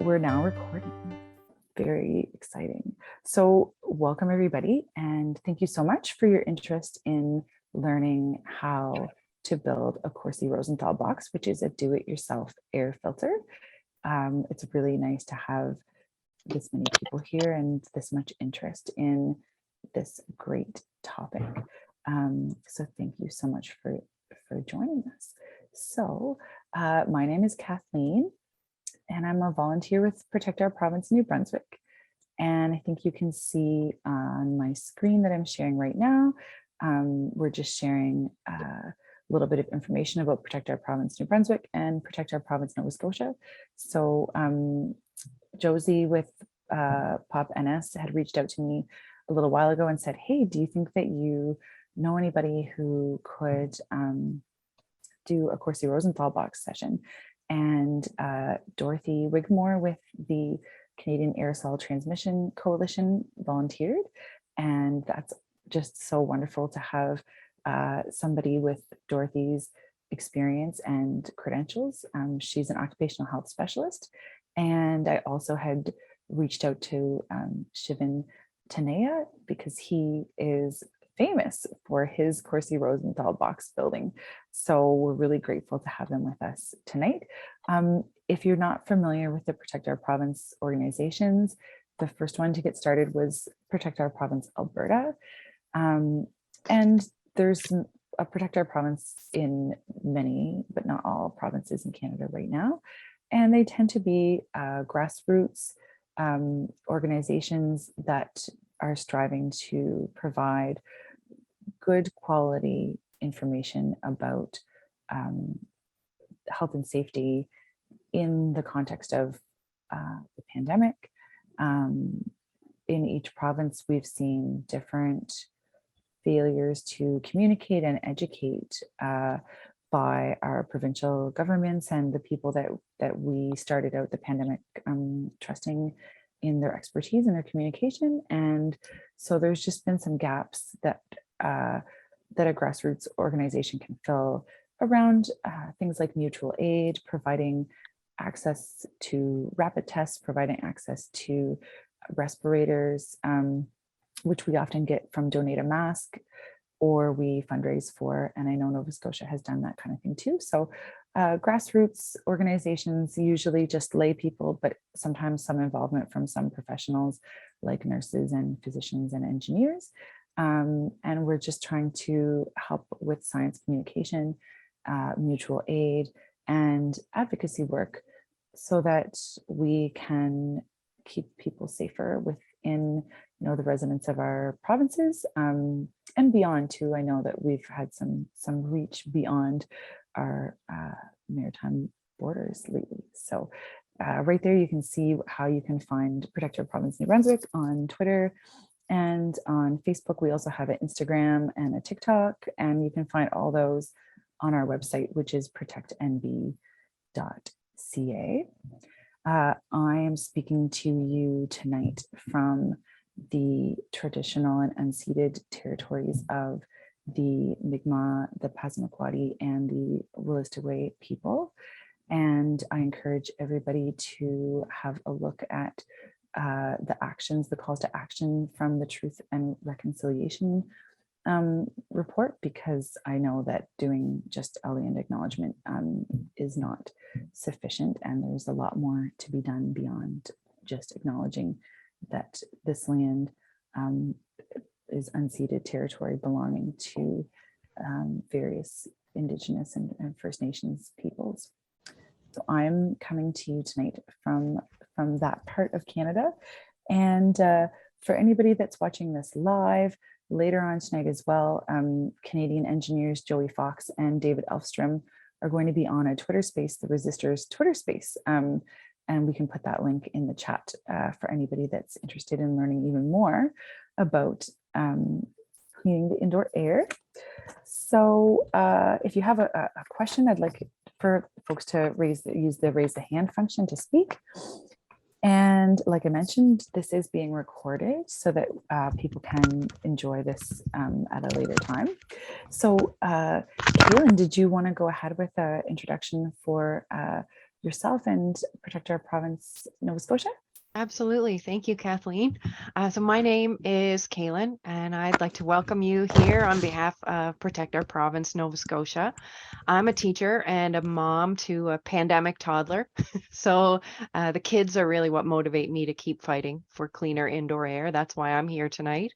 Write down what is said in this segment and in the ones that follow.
we're now recording. Very exciting. So welcome everybody, and thank you so much for your interest in learning how to build a Corsi Rosenthal box, which is a do-it-yourself air filter. It's really nice to have this many people here and this much interest in this great topic. So thank you so much for joining us. So my name is Kathleen, and I'm a volunteer with Protect Our Province, New Brunswick. And I think you can see on my screen that I'm sharing right now, we're just sharing a little bit of information about Protect Our Province, New Brunswick and Protect Our Province, Nova Scotia. So Josie with PoPNS had reached out to me a little while ago and said, hey, do you think that you know anybody who could do a Corsi Rosenthal box session? And Dorothy Wigmore with the Canadian Aerosol Transmission Coalition volunteered. And that's just so wonderful to have somebody with Dorothy's experience and credentials. She's an occupational health specialist. And I also had reached out to Shivan Tanea because he is famous for his Corsi Rosenthal box building. So we're really grateful to have them with us tonight. If you're not familiar with the Protect Our Province organizations, the first one to get started was Protect Our Province Alberta. And there's a Protect Our Province in many, but not all provinces in Canada right now. And they tend to be grassroots organizations that are striving to provide good quality information about health and safety in the context of the pandemic. In each province, we've seen different failures to communicate and educate by our provincial governments and the people that we started out the pandemic trusting in their expertise and their communication. And so there's just been some gaps that a grassroots organization can fill around things like mutual aid, providing access to rapid tests, providing access to respirators, which we often get from Donate a Mask, or we fundraise for, and I know Nova Scotia has done that kind of thing too. So grassroots organizations, usually just lay people, but sometimes some involvement from some professionals like nurses and physicians and engineers. And we're just trying to help with science communication, mutual aid, and advocacy work so that we can keep people safer within the residents of our provinces and beyond too. I know that we've had some reach beyond our maritime borders lately. So right there, you can see how you can find Protect Our Province New Brunswick on Twitter and on Facebook. We also have an Instagram and a TikTok, and you can find all those on our website, which is protectnb.ca. I am speaking to you tonight from the traditional and unceded territories of the Mi'kmaq, the Passamaquoddy, and the Wolastoqey people. And I encourage everybody to have a look at the actions, the calls to action from the Truth and Reconciliation report, because I know that doing just a land acknowledgement is not sufficient, and there's a lot more to be done beyond just acknowledging that this land is unceded territory belonging to various Indigenous and First Nations peoples. So I'm coming to you tonight from that part of Canada. And for anybody that's watching this live, later on tonight as well, Canadian engineers Joey Fox and David Elfstrom are going to be on a Twitter space, the Resistors Twitter space. And we can put that link in the chat for anybody that's interested in learning even more about cleaning the indoor air. So if you have a question, I'd like for folks to use the raise the hand function to speak. And like I mentioned, this is being recorded so that people can enjoy this at a later time. So Kaylin, did you want to go ahead with an introduction for yourself and protect our province, Nova Scotia? Absolutely. Thank you, Kathleen. So my name is Kaylin, and I'd like to welcome you here on behalf of Protect Our Province, Nova Scotia. I'm a teacher and a mom to a pandemic toddler. So the kids are really what motivate me to keep fighting for cleaner indoor air. That's why I'm here tonight.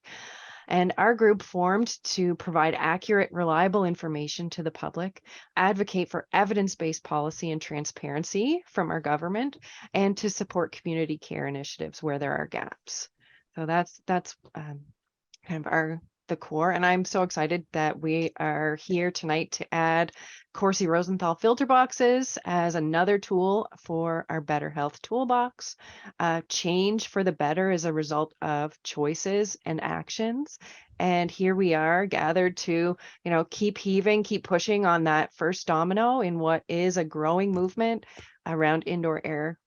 And our group formed to provide accurate, reliable information to the public, advocate for evidence-based policy and transparency from our government, and to support community care initiatives where there are gaps. So that's kind of the core. And I'm so excited that we are here tonight to add Corsi Rosenthal filter boxes as another tool for our Better Health toolbox. Change for the better is a result of choices and actions. And here we are gathered to, keep heaving, keep pushing on that first domino in what is a growing movement around indoor air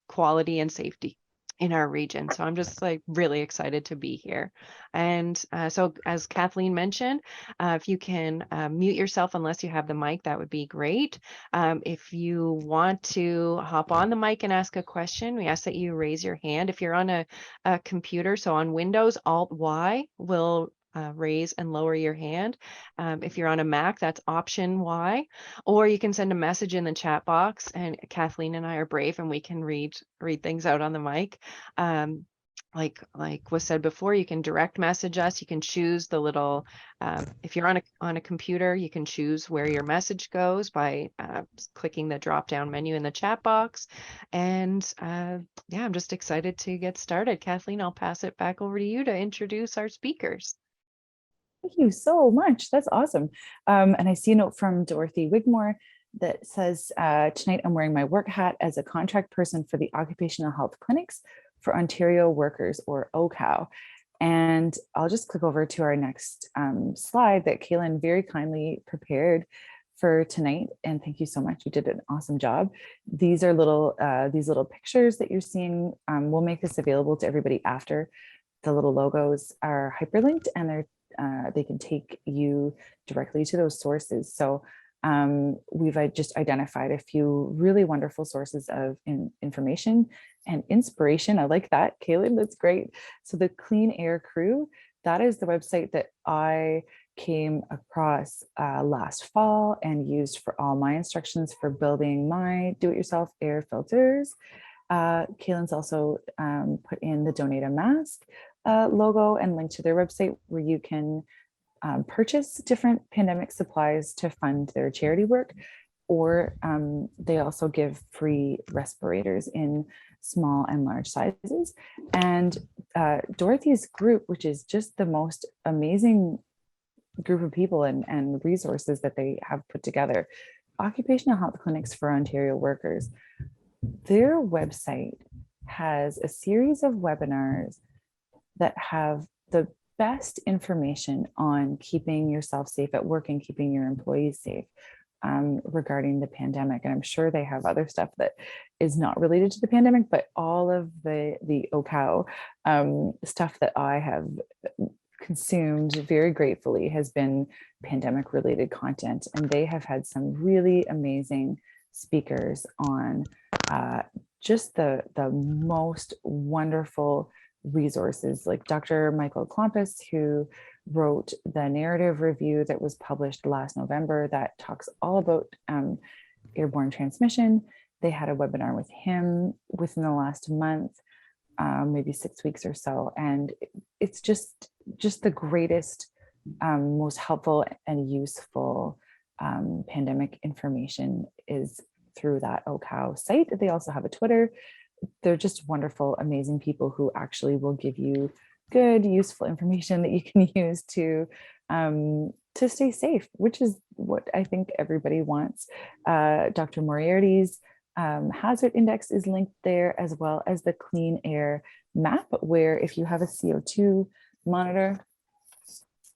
quality and safety in our region. So I'm just really excited to be here. And so as Kathleen mentioned, if you can mute yourself unless you have the mic, that would be great. If you want to hop on the mic and ask a question, we ask that you raise your hand. If you're on a computer, so on Windows, Alt-Y will raise and lower your hand. If you're on a Mac, that's Option Y, or you can send a message in the chat box, and Kathleen and I are brave and we can read things out on the mic. Like was said before, you can direct message us. You can choose the little, if you're on a computer, you can choose where your message goes by clicking the drop down menu in the chat box. And yeah, I'm just excited to get started. Kathleen, I'll pass it back over to you to introduce our speakers. Thank you so much. That's awesome. And I see a note from Dorothy Wigmore that says, tonight I'm wearing my work hat as a contract person for the Occupational Health Clinics for Ontario Workers, or OCOW. And I'll just click over to our next slide that Kaylin very kindly prepared for tonight. And thank you so much. You did an awesome job. These are these little pictures that you're seeing. We'll make this available to everybody after. The little logos are hyperlinked, and they can take you directly to those sources. So we've just identified a few really wonderful sources of information and inspiration. I like that, Kaylin, that's great. So the Clean Air Crew, that is the website that I came across last fall and used for all my instructions for building my do-it-yourself air filters. Kaylin's also put in the Donate a Mask logo and link to their website where you can purchase different pandemic supplies to fund their charity work, or they also give free respirators in small and large sizes. And Dorothy's group, which is just the most amazing group of people and resources that they have put together, Occupational Health Clinics for Ontario Workers, their website has a series of webinars that have the best information on keeping yourself safe at work and keeping your employees safe regarding the pandemic. And I'm sure they have other stuff that is not related to the pandemic, but all of the OCOW stuff that I have consumed very gratefully has been pandemic related content. And they have had some really amazing speakers on just the most wonderful resources, like Dr. Michael Klompus, who wrote the narrative review that was published last November that talks all about airborne transmission. They had a webinar with him within the last month, maybe 6 weeks or so. And it's just the greatest, most helpful and useful pandemic information is through that OCOW site. They also have a Twitter. They're just wonderful, amazing people who actually will give you good, useful information that you can use to stay safe, which is what I think everybody wants. Dr. Moriarty's hazard index is linked there, as well as the clean air map, where if you have a CO2 monitor,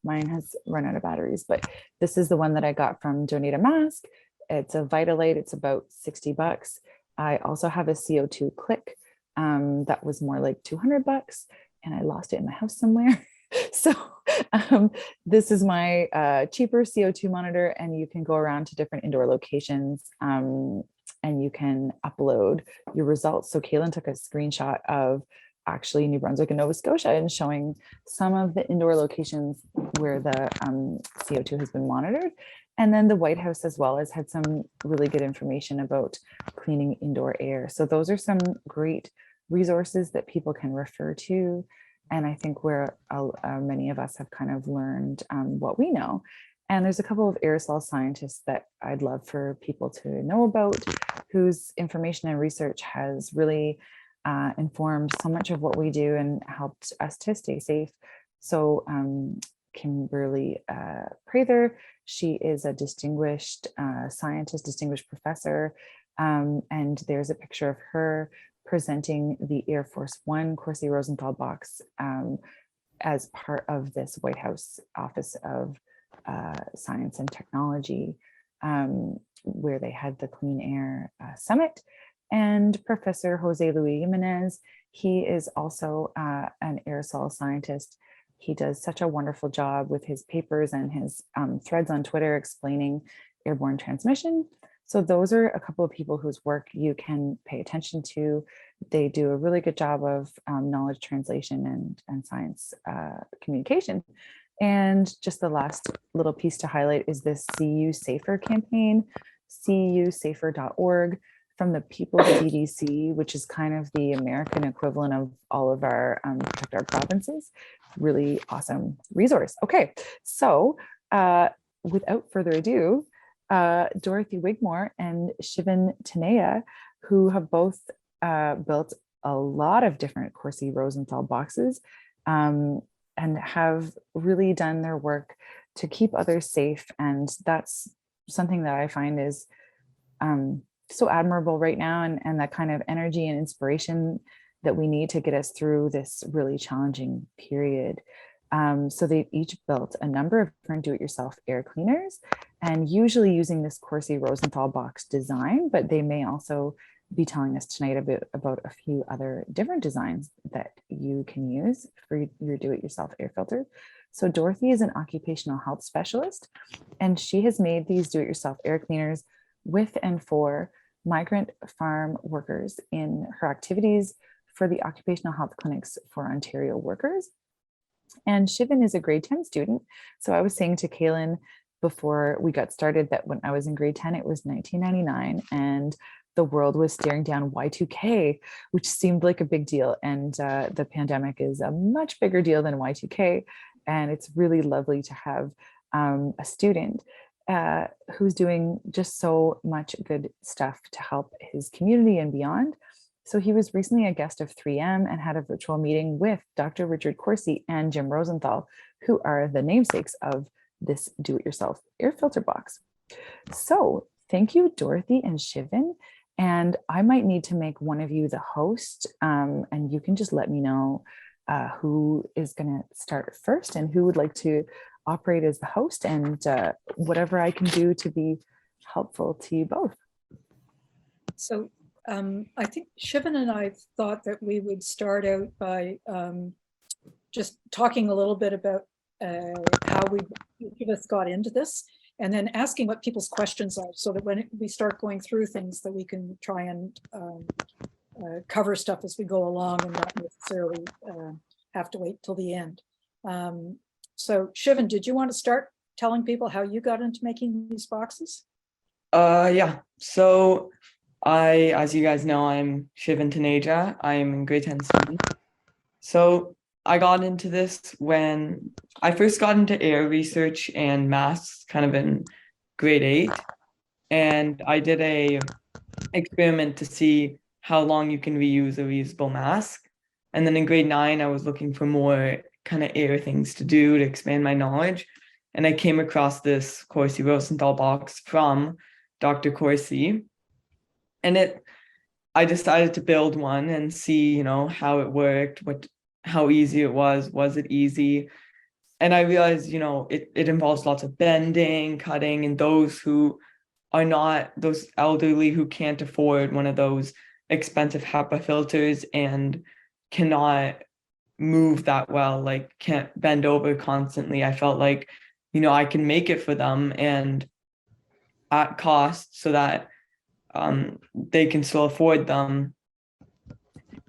mine has run out of batteries, but this is the one that I got from Donate a Mask. It's a Vitalite. It's about $60. I also have a CO2 click that was more like $200, and I lost it in my house somewhere. So this is my cheaper CO2 monitor, and you can go around to different indoor locations and you can upload your results. So Kaylin took a screenshot of actually New Brunswick and Nova Scotia and showing some of the indoor locations where the CO2 has been monitored. And then the White House as well has had some really good information about cleaning indoor air. So those are some great resources that people can refer to. And I think where many of us have kind of learned what we know. And there's a couple of aerosol scientists that I'd love for people to know about, whose information and research has really informed so much of what we do and helped us to stay safe. So Kimberly Prather, she is a distinguished scientist, distinguished professor, and there's a picture of her presenting the Air Force One Corsi Rosenthal box as part of this White House Office of Science and Technology, where they had the Clean Air Summit. And Professor Jose Luis Jimenez, he is also an aerosol scientist. He does such a wonderful job with his papers and his threads on Twitter explaining airborne transmission. So those are a couple of people whose work you can pay attention to. They do a really good job of knowledge translation and science communication. And just the last little piece to highlight is this CU Safer campaign, cusafer.org, from the People's CDC, which is kind of the American equivalent of all of our Protect Our Provinces. Really awesome resource. Okay, so without further ado, Dorothy Wigmore and Shivan Taneja, who have both built a lot of different Corsi Rosenthal boxes and have really done their work to keep others safe. And that's something that I find is so admirable right now, and that kind of energy and inspiration that we need to get us through this really challenging period. So they've each built a number of different do-it-yourself air cleaners, and usually using this Corsi Rosenthal box design, but they may also be telling us tonight a bit about a few other different designs that you can use for your do-it-yourself air filter. So Dorothy is an occupational health specialist, and she has made these do-it-yourself air cleaners with and for migrant farm workers in her activities for the occupational health clinics for Ontario workers. And Shivan is a grade 10 student. So I was saying to Kaylin before we got started that when I was in grade 10, it was 1999 and the world was staring down Y2K, which seemed like a big deal. And the pandemic is a much bigger deal than Y2K. And it's really lovely to have a student who's doing just so much good stuff to help his community and beyond. So he was recently a guest of 3M and had a virtual meeting with Dr. Richard Corsi and Jim Rosenthal, who are the namesakes of this do-it-yourself air filter box. So thank you, Dorothy and Shivan. And I might need to make one of you the host, and you can just let me know who is going to start first and who would like to operate as the host, and whatever I can do to be helpful to you both. So I think Shivan and I thought that we would start out by just talking a little bit about how each of us got into this, and then asking what people's questions are, so that when we start going through things that we can try and cover stuff as we go along and not necessarily have to wait till the end. So Shivan, did you want to start telling people how you got into making these boxes? Yeah, so as you guys know, I'm Shivan Taneja. I'm in grade 10 student. So I got into this when I first got into air research and masks kind of in grade 8. And I did a experiment to see how long you can reuse a reusable mask. And then in grade 9, I was looking for more kind of air things to do to expand my knowledge. And I came across this Corsi Rosenthal box from Dr. Corsi. And I decided to build one and see, how it worked, how easy it was it easy? And I realized, it involves lots of bending, cutting, and those who are not, those elderly who can't afford one of those expensive HEPA filters and cannot move that well, like can't bend over constantly. I felt like, I can make it for them and at cost so that they can still afford them.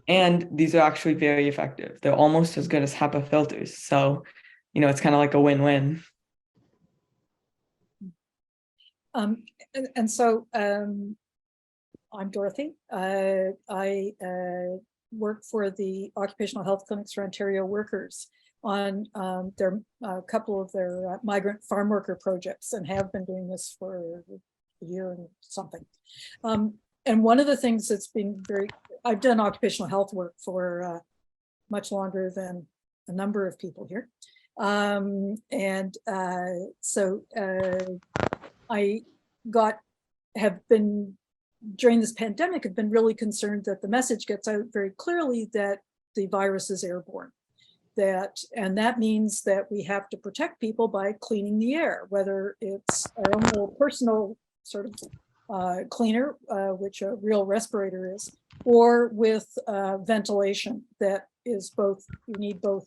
And these are actually very effective. They're almost as good as HEPA filters. So, it's kind of like a win-win. I'm Dorothy. I work for the Occupational Health Clinics for Ontario Workers on a couple of their migrant farm worker projects, and have been doing this for a year and something. And one of the things that's been I've done occupational health work for much longer than a number of people here. I have been, during this pandemic, have been really concerned that the message gets out very clearly that the virus is airborne. And that means that we have to protect people by cleaning the air, whether it's our own little personal sort of cleaner, which a real respirator is, or with ventilation that is both, you need both,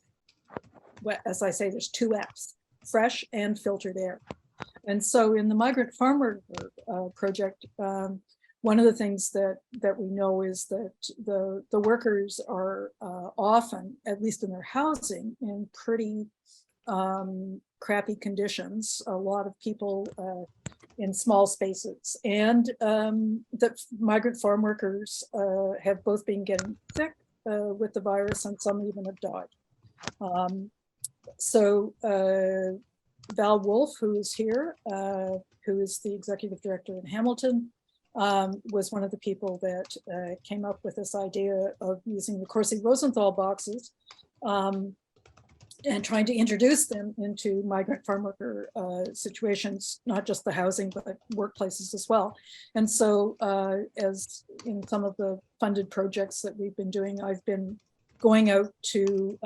as I say, there's two F's, fresh and filtered air. And so in the migrant farmer project, one of the things that we know is that the workers are often, at least in their housing, in pretty crappy conditions. A lot of people in small spaces, and that migrant farm workers have both been getting sick with the virus, and some even have died. Val Wolf, who is here, who is the executive director in Hamilton, was one of the people that came up with this idea of using the Corsi Rosenthal boxes and trying to introduce them into migrant farm worker situations, not just the housing, but workplaces as well. And so as in some of the funded projects that we've been doing, I've been going out to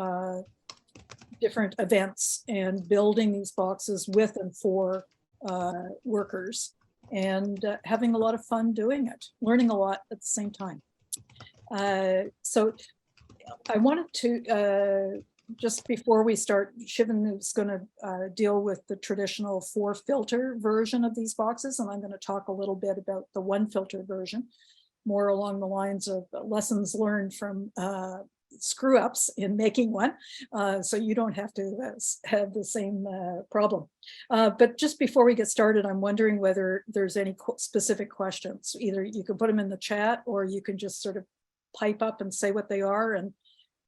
different events and building these boxes with and for workers, and having a lot of fun doing it, learning a lot at the same time. So I wanted to, just before we start, Shivan is going to deal with the traditional 4-filter version of these boxes, and I'm going to talk a little bit about the 1-filter version, more along the lines of lessons learned from screw ups in making one, so you don't have to have the same problem. But just before we get started, I'm wondering whether there's any specific questions. Either you can put them in the chat, or you can just sort of pipe up and say what they are, and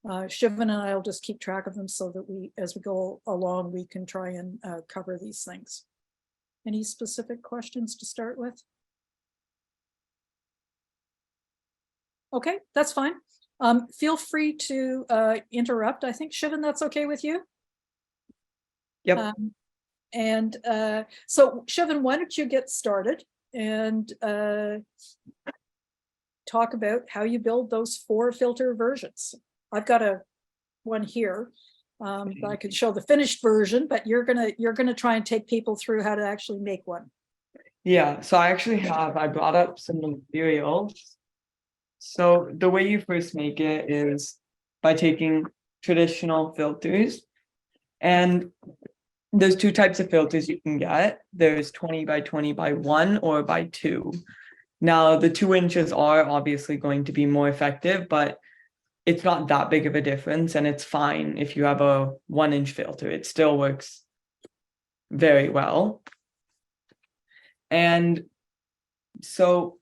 Shivan and I will just keep track of them so that we, as we go along, we can try and cover these things. Any specific questions to start with? Okay, that's fine. Feel free to interrupt. I think, Shivan, that's okay with you? Yep. So Shivan, why don't you get started and talk about how you build those 4-filter versions. I've got one here. I could show the finished version, but you're gonna try and take people through how to actually make one. Yeah, so I brought up some materials. So the way you first make it is by taking traditional filters, and there's 2 types of filters you can get. There's 20 by 20 by 1 or by 2. Now the 2 inches are obviously going to be more effective, but it's not that big of a difference, and it's fine if you have a 1-inch filter. It still works very well. And so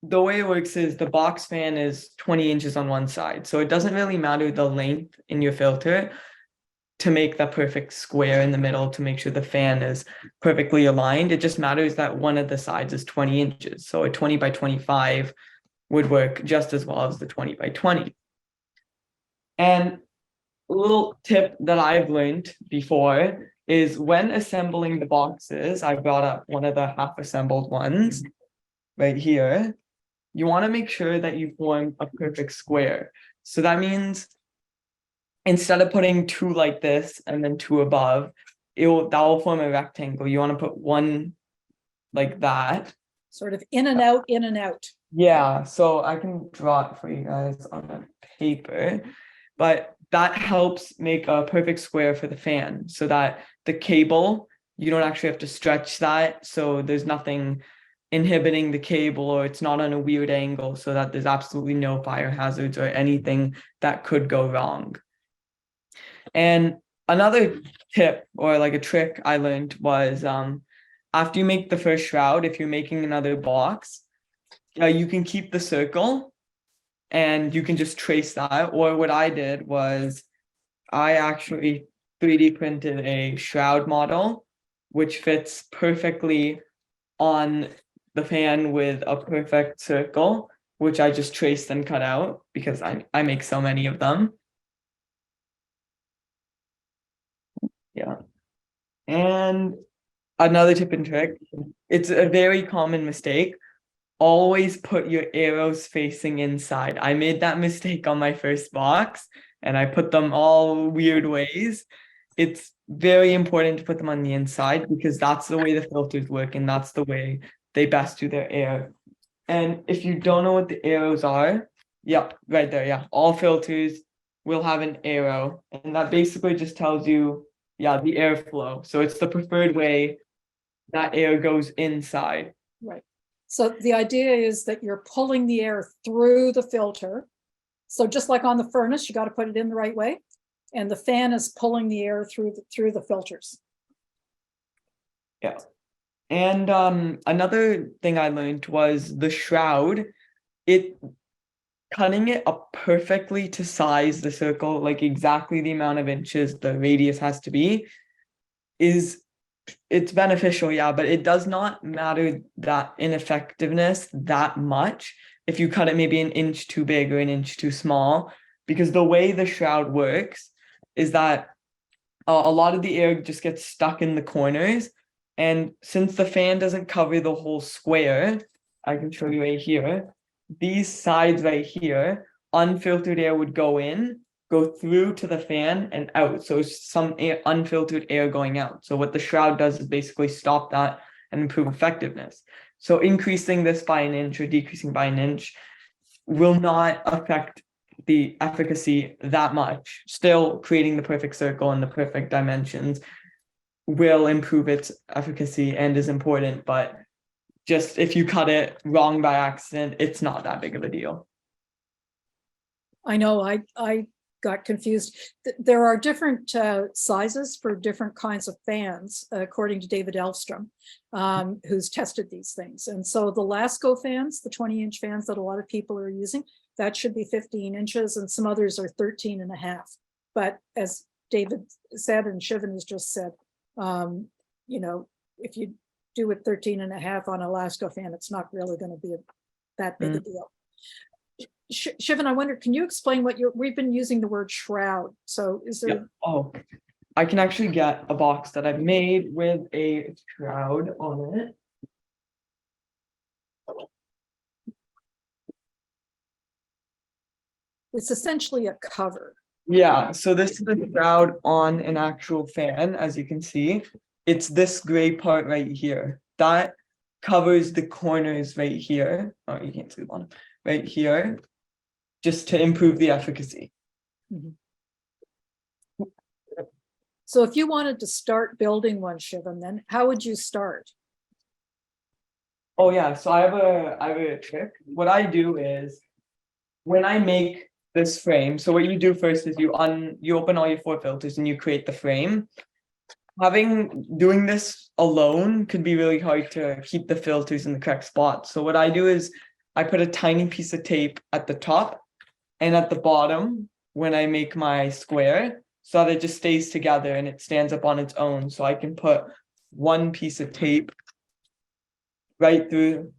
the way it works is the box fan is 20 inches on one side. So it doesn't really matter the length in your filter to make the perfect square in the middle to make sure the fan is perfectly aligned. It just matters that one of the sides is 20 inches. So a 20 by 25 would work just as well as the 20 by 20. And a little tip that I've learned before is when assembling the boxes, I brought up one of the half assembled ones right here. You want to make sure that you form a perfect square. So that means instead of putting 2 like this and then 2 above, that will form a rectangle. You want to put 1 like that. Sort of in and out, in and out. Yeah, so I can draw it for you guys on the paper, but that helps make a perfect square for the fan, so that the cable, you don't actually have to stretch that, so there's nothing inhibiting the cable, or it's not on a weird angle, so that there's absolutely no fire hazards or anything that could go wrong. And another tip or like a trick I learned was after you make the first shroud, if you're making another box, you can keep the circle and you can just trace that. Or what I did was I actually 3D printed a shroud model, which fits perfectly on the fan with a perfect circle, which I just traced and cut out because I make so many of them. Yeah. And another tip and trick, it's a very common mistake. Always put your arrows facing inside. I made that mistake on my first box and I put them all weird ways. It's very important to put them on the inside because that's the way the filters work and that's the way they best do their air. And if you don't know what the arrows are, yeah, right there, yeah. All filters will have an arrow, and that basically just tells you, yeah, the airflow. So it's the preferred way that air goes inside. Right. So the idea is that you're pulling the air through the filter. So just like on the furnace, you got to put it in the right way. And the fan is pulling the air through the filters. Yeah. And another thing I learned was the shroud, cutting it up perfectly to size the circle, like exactly the amount of inches the radius has to be, it's beneficial, yeah, but it does not matter that in effectiveness that much if you cut it maybe an inch too big or an inch too small, because the way the shroud works is that a lot of the air just gets stuck in the corners. And since the fan doesn't cover the whole square, I can show you right here, these sides right here, unfiltered air would go in, go through to the fan and out. So it's some air, unfiltered air going out. So what the shroud does is basically stop that and improve effectiveness. So increasing this by an inch or decreasing by an inch will not affect the efficacy that much. Still creating the perfect circle and the perfect dimensions will improve its efficacy and is important, but just if you cut it wrong by accident, it's not that big of a deal. I know I got confused. There are different sizes for different kinds of fans, according to David Elfstrom, who's tested these things. And so the Lasco fans, the 20-inch fans that a lot of people are using, that should be 15 inches and some others are 13 and a half. But as David said, and Shivan has just said, you know, if you do it 13 and a half on a Lasco fan, it's not really going to be that big a deal. Shivan, I wonder, can you explain what we've been using the word shroud. So is there? Yeah. Oh, I can actually get a box that I've made with a shroud on it. It's essentially a cover. Yeah, so this is the shroud on an actual fan, as you can see. It's this gray part right here. That covers the corners right here. Oh, you can't see the bottom. Right here, just to improve the efficacy. So if you wanted to start building one, Shivan, then how would you start? Oh yeah, so I have a trick. What I do is when I make this frame, so what you do first is you open all your 4 filters and you create the frame. Doing this alone could be really hard to keep the filters in the correct spot. So what I do is I put a tiny piece of tape at the top and at the bottom when I make my square, so that it just stays together and it stands up on its own. So I can put one piece of tape right through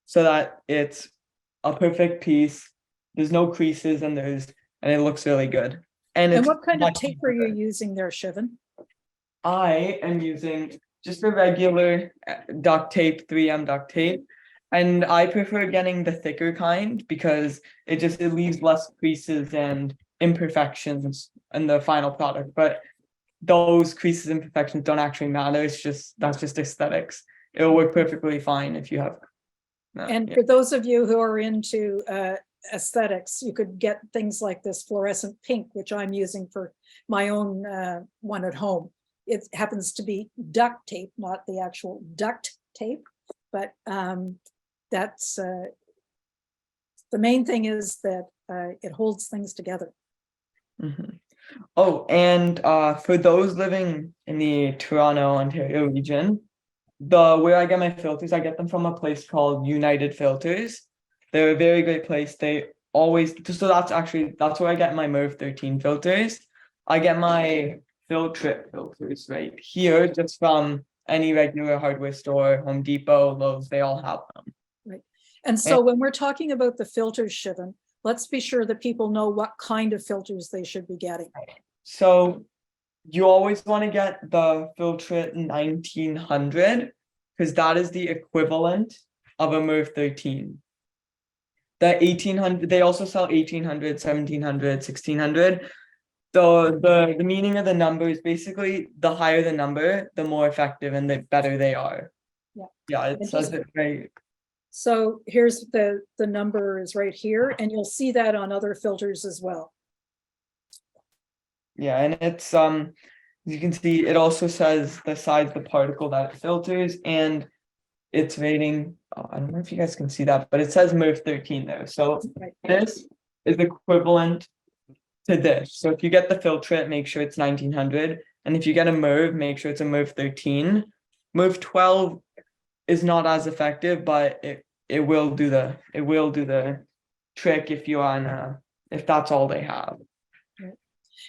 so that it's a perfect piece. There's no creases and it looks really good. And what kind of tape are you using there, Shivan? I am using just a regular duct tape, 3M duct tape. And I prefer getting the thicker kind because it leaves less creases and imperfections in the final product. But those creases and imperfections don't actually matter. That's just aesthetics. It'll work perfectly fine if you have. And for those of you who are into aesthetics, you could get things like this fluorescent pink, which I'm using for my own one at home. It happens to be duct tape, not the actual duct tape. but that's the main thing is that it holds things together. Mhm. Oh, and for those living in the Toronto, Ontario region, where I get my filters, I get them from a place called United Filters. They're a very great place. They always, so that's where I get my MERV 13 filters. I get my Filtrip filters right here, just from any regular hardware store, Home Depot, Lowe's, they all have them. Right. And so when we're talking about the filters, Shivan, let's be sure that people know what kind of filters they should be getting. So you always want to get the Filtrip 1900 because that is the equivalent of a MERV 13. The 1800, they also sell 1800, 1700, 1600. The meaning of the number is basically the higher the number, the more effective and the better they are. Yeah. Yeah, it says it right. So here's the number is right here, and you'll see that on other filters as well. Yeah, and it's you can see it also says the size of the particle that it filters and its rating. I don't know if you guys can see that, but it says MERV 13 there. So Right. this is equivalent to this. So if you get the Filtrip, make sure it's 1900, and if you get a MERV, make sure it's a MERV 13. MERV 12 is not as effective, but it will do the trick if you're on if that's all they have.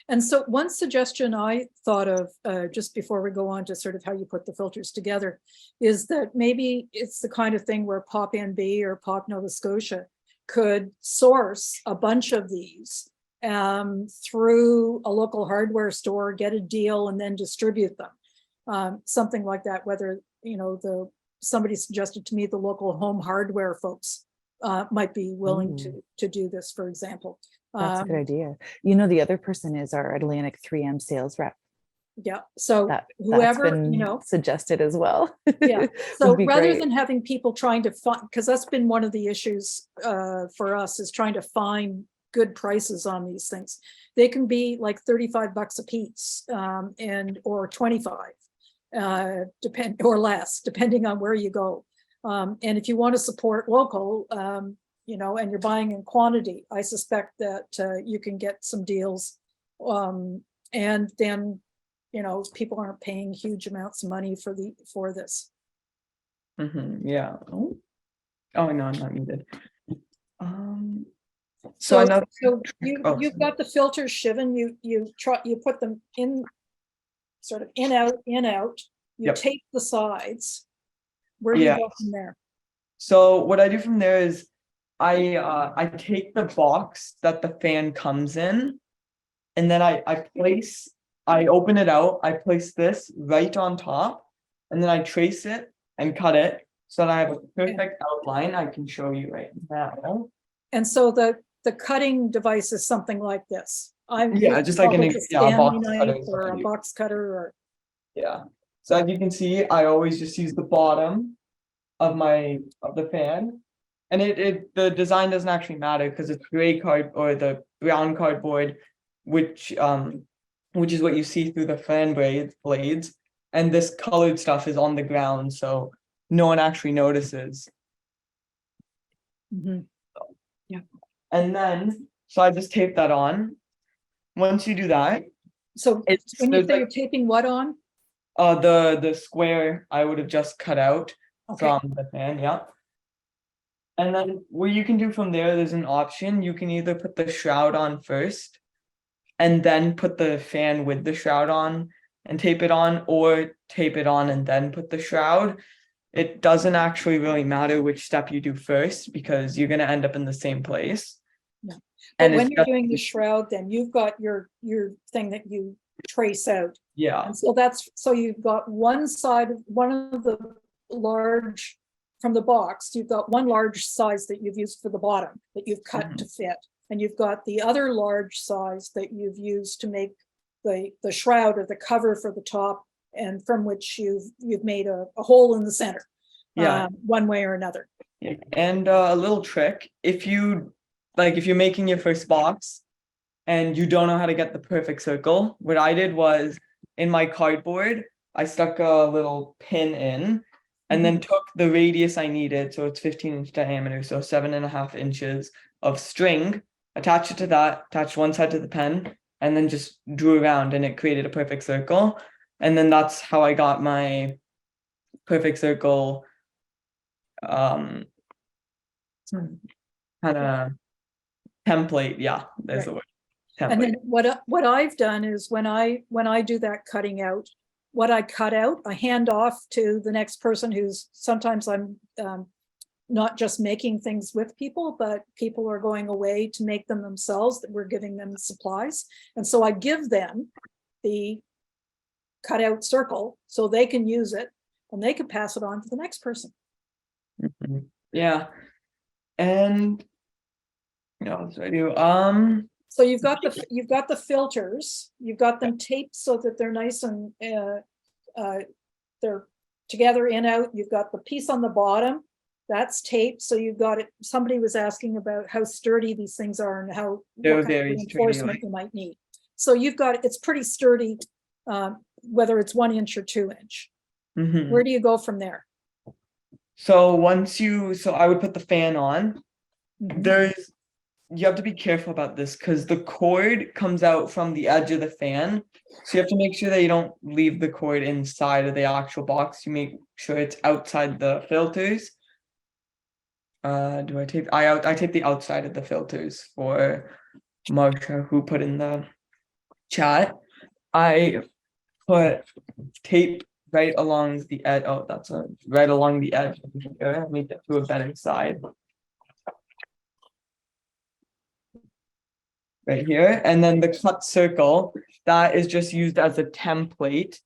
And so one suggestion I thought of just before we go on to sort of how you put the filters together is that maybe it's the kind of thing where PoPNB or POP Nova Scotia could source a bunch of these through a local hardware store, get a deal, and then distribute them. Something like that, whether, you know, somebody suggested to me the local home hardware folks might be willing to do this, for example. That's a good idea. You know, the other person is our Atlantic 3M sales rep. Yeah. So That's whoever, been you know, suggested as well. yeah. So be rather great. than having people trying to find, because that's been one of the issues for us, is trying to find good prices on these things. They can be like 35 bucks a piece or 25 or less, depending on where you go. And if you want to support local, you know, and you're buying in quantity, I suspect that you can get some deals. And then, you know, people aren't paying huge amounts of money for this. Yeah. Oh no, I'm not muted. So another. You've got the filters, Shivan. You put them in, sort of in out. You Yep. tape the sides. Where do you go from there? So what I do from there is I take the box that the fan comes in, and then I open it out, I place this right on top, and then I trace it and cut it so that I have a perfect outline I can show you right now. And so the cutting device is something like this. Just like a box cutter or a box cutter or. Yeah. So as you can see, I always just use the bottom of the fan. And the design doesn't actually matter because it's gray card or the brown cardboard, which is what you see through the fan blades. And this colored stuff is on the ground, so no one actually notices. Mm-hmm. Yeah. And then, so I just tape that on. Once you do that. So when you say you're taping what on? The square I would have just cut out from the fan, yeah. And then what you can do from there's an option. You can either put the shroud on first and then put the fan with the shroud on and tape it on, or tape it on and then put the shroud. It doesn't actually really matter which step you do first because you're going to end up in the same place. Yeah. But when you're doing the shroud, then you've got your thing that you trace out. Yeah. And so you've got one of the large from the box, you've got one large size that you've used for the bottom that you've cut to fit. And you've got the other large size that you've used to make the shroud or the cover for the top, and from which you've made a hole in the center, one way or another. Yeah. And a little trick, if you're making your first box and you don't know how to get the perfect circle, what I did was in my cardboard, I stuck a little pin in, and then took the radius I needed, so it's 15-inch diameter, so 7.5 inches of string, attached it to that, attached one side to the pen, and then just drew around, and it created a perfect circle. And then that's how I got my perfect circle kind of template. Yeah, there's the word. And Template. then what I've done is when I do that cutting out, what I cut out, I hand off to the next person who's, sometimes I'm not just making things with people, but people are going away to make them themselves, that we're giving them supplies. And so I give them the cutout circle so they can use it and they can pass it on to the next person. Mhm. Yeah. And what do I do? So you've got the filters, you've got them taped so that they're nice and they're together in out. You've got the piece on the bottom that's taped, so you've got it. Somebody was asking about how sturdy these things are and how They're what kind of very sturdy, reinforcement like- you might need. So you've got, it's pretty sturdy, whether it's 1 inch or 2 inch. Mhm. Where do you go from there? So so I would put the fan on. Mhm. You have to be careful about this because the cord comes out from the edge of the fan. So you have to make sure that you don't leave the cord inside of the actual box. You make sure it's outside the filters. Do I tape? I tape the outside of the filters for Marsha, who put in the chat. I put tape right along the edge. Oh, right along the edge. Let me get to a better side. Right here, and then the cut circle, that is just used as a template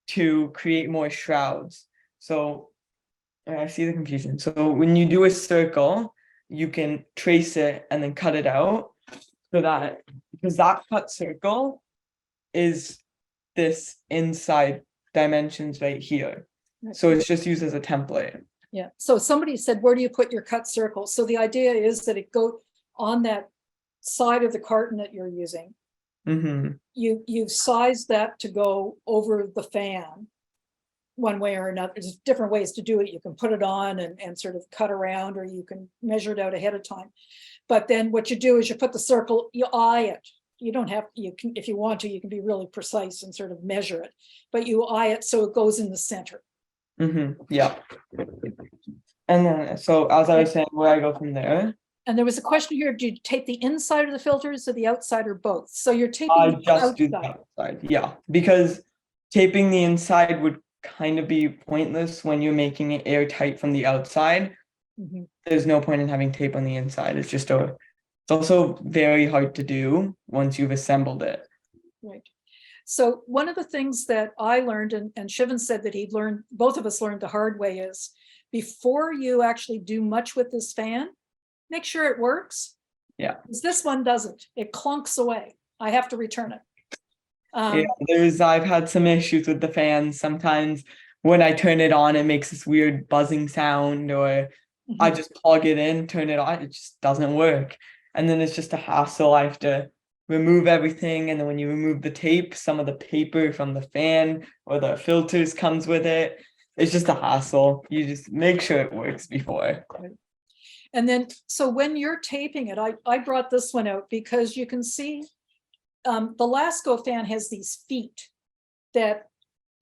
to create more shrouds. So I see the confusion. So when you do a circle, you can trace it and then cut it out, so that, because that cut circle is this inside dimensions right here. So it's just used as a template. Yeah. So somebody said, where do you put your cut circle? So the idea is that it go on that side of the carton that you're using. Mm-hmm. You've sized that to go over the fan one way or another. There's different ways to do it. You can put it on and sort of cut around, or you can measure it out ahead of time. But then what you do is you put the circle, you eye it. You don't have, you can, if you want to, you can be really precise and sort of measure it, but you eye it so it goes in the center. Mm-hmm. Yeah. And then, so as I was saying, where I go from there. And there was a question here, do you tape the inside of the filters or the outside or both? So you're taping I the just do the outside. outside, yeah, because taping the inside would kind of be pointless when you're making it airtight from the outside. Mhm. There's no point in having tape on the inside. It's also very hard to do once you've assembled it. Right. So one of the things that I learned, and Shivan said that he'd learned, both of us learned the hard way, is before you actually do much with this fan, make sure it works. Yeah. Because this one doesn't. It clunks away. I have to return it. Yeah, I've had some issues with the fans. Sometimes when I turn it on, it makes this weird buzzing sound, or I Mhm. just plug it in, turn it on, it just doesn't work. And then it's just a hassle. I have to remove everything. And then when you remove the tape, some of the paper from the fan or the filters comes with it. It's just a hassle. You just make sure it works before. And then, so when you're taping it, I brought this one out because you can see the Lasco fan has these feet that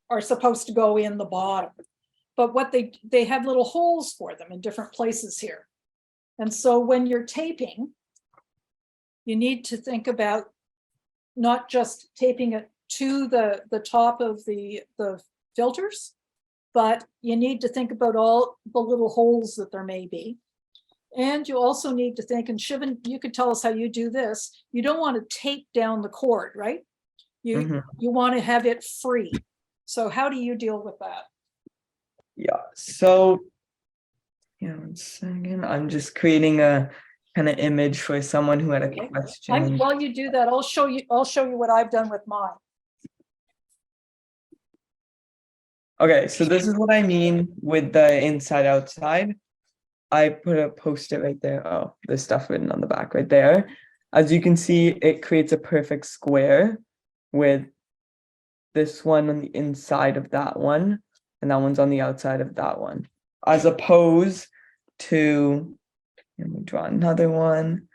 are supposed to go in the bottom. But what they have little holes for them in different places here. And so when you're taping, you need to think about not just taping it to the top of the filters, but you need to think about all the little holes that there may be. And you also need to think, and Shivan, you could tell us how you do this. You don't want to tape down the cord, right? You want to have it free. So how do you deal with that? Yeah, so yeah, 1 second. I'm just creating a kind of image for someone who had a question. While you do that, I'll show you what I've done with mine. Okay, so this is what I mean with the inside outside. I put a post-it right there. Oh, there's stuff written on the back right there. As you can see, it creates a perfect square with this one on the inside of that one. and that one's on the outside of that one. As opposed to, let me draw another one.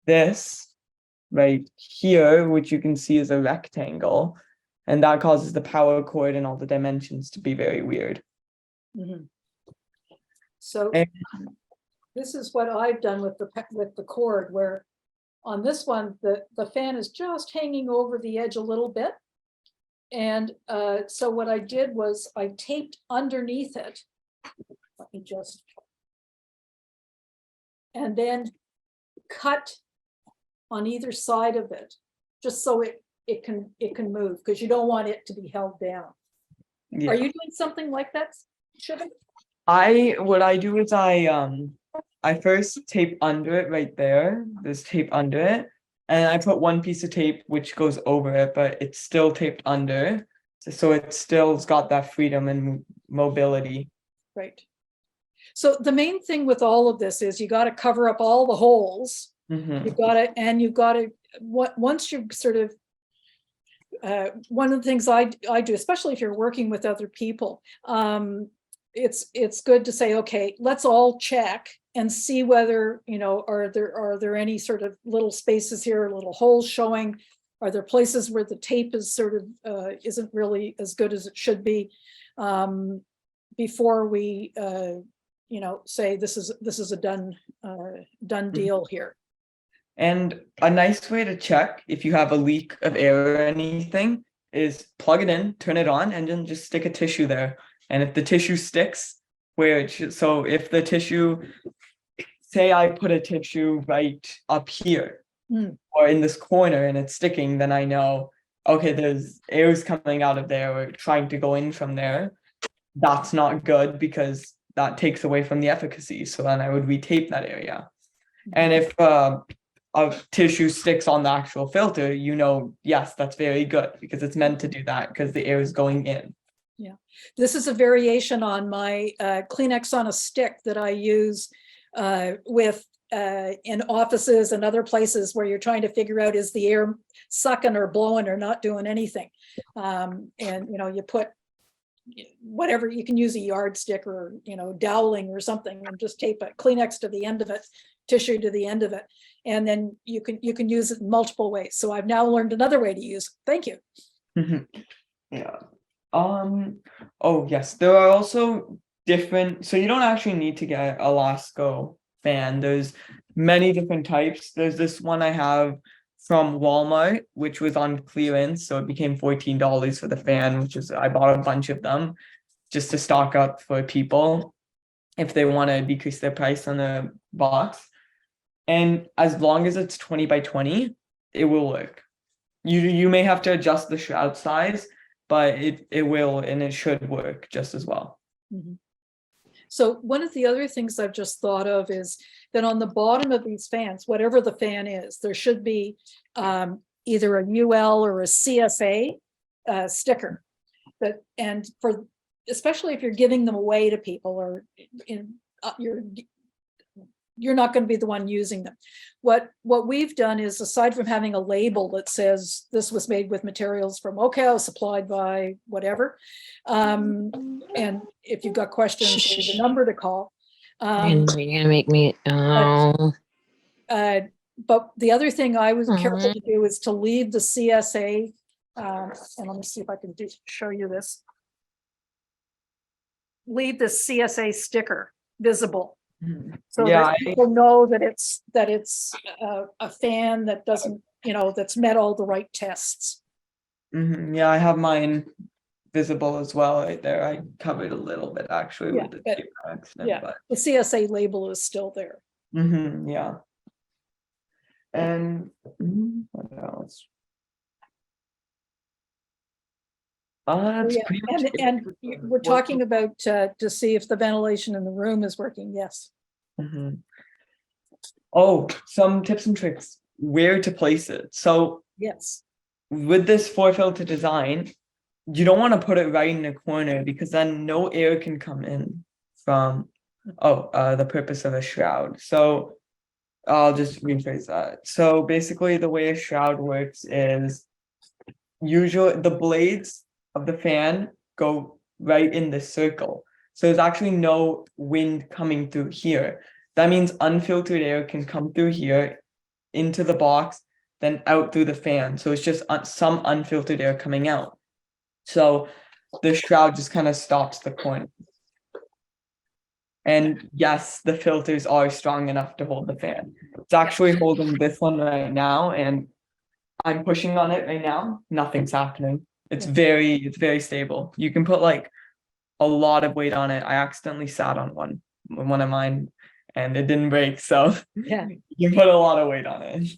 This right here, which you can see is a rectangle, and that causes the power cord and all the dimensions to be very weird. Mhm. So And- this is what I've done with the cord, where on this one, the fan is just hanging over the edge a little bit. And so what I did was I taped underneath it. Let me just. And then cut on either side of it, just so it can move, because you don't want it to be held down. Yeah. Are you doing something like that, Shivan? What I do is I first tape under it right there. There's tape under it. And I put one piece of tape which goes over it, but it's still taped under. So it still's got that freedom and mobility. Right. So the main thing with all of this is you got to cover up all the holes. Mhm. You've got to, once you sort of, one of the things I do, especially if you're working with other people, it's good to say, okay, let's all check and see whether, are there any sort of little spaces here, little holes showing? Are there places where the tape is sort of isn't really as good as it should be, before we say this is a done deal here. And a nice way to check if you have a leak of air or anything is plug it in, turn it on, and then just stick a tissue there. And if the tissue sticks where it should, so if the tissue, say I put a tissue right up here or in this corner and it's sticking, then I know, okay, there's air's coming out of there or trying to go in from there. That's not good because that takes away from the efficacy. So then I would retape that area. And if a tissue sticks on the actual filter, yes, that's very good because it's meant to do that because the air is going in. Yeah, this is a variation on my Kleenex on a stick that I use with in offices and other places where you're trying to figure out, is the air sucking or blowing or not doing anything? And you put whatever, you can use a yardstick or doweling or something, and just tape a Kleenex to the end of it, tissue to the end of it, and then you can use it in multiple ways. So I've now learned another way to use it. Thank you. Yeah. Oh yes, there are also different, so you don't actually need to get a Lasco fan. There's many different types. There's this one I have from Walmart, which was on clearance, so it became $14 for the fan, which is, I bought a bunch of them just to stock up for people if they want to decrease their price on the box. And as long as it's 20 by 20, it will work. You may have to adjust the shroud size, but it will, and it should work just as well. So one of the other things I've just thought of is that on the bottom of these fans, whatever the fan is, there should be either a UL or a CSA sticker. And for, especially if you're giving them away to people, or you're not going to be the one using them. What we've done is, aside from having a label that says this was made with materials from Ocao, supplied by whatever, and if you've got questions, there's a number to call. And you're gonna make me. Oh. But the other thing I was careful to do is to leave the CSA, and let me see if I can show you this. Leave the CSA sticker visible. So Yeah, that people know that it's a fan that doesn't, that's met all the right tests. Yeah, I have mine visible as well right there. I covered a little bit actually Yeah, with the but- tape by accident, yeah. but The CSA label is still there. yeah. And what else? That's Yeah, pretty much it. and we're talking about to see if the ventilation in the room is working. Yes. Oh, some tips and tricks where to place it. So Yes. with this 4-filter design, you don't want to put it right in the corner because then no air can come in from the purpose of a shroud. So I'll just rephrase that. So basically the way a shroud works is usually the blades of the fan go right in the circle. So there's actually no wind coming through here. That means unfiltered air can come through here into the box, then out through the fan. So it's just some unfiltered air coming out. So the shroud just kind of stops the coin. And yes, the filters are strong enough to hold the fan. It's actually holding this one right now, and I'm pushing on it right now. Nothing's happening. It's very stable. You can put like a lot of weight on it. I accidentally sat on one of mine and it didn't break. So Yeah. you can put a lot of weight on it.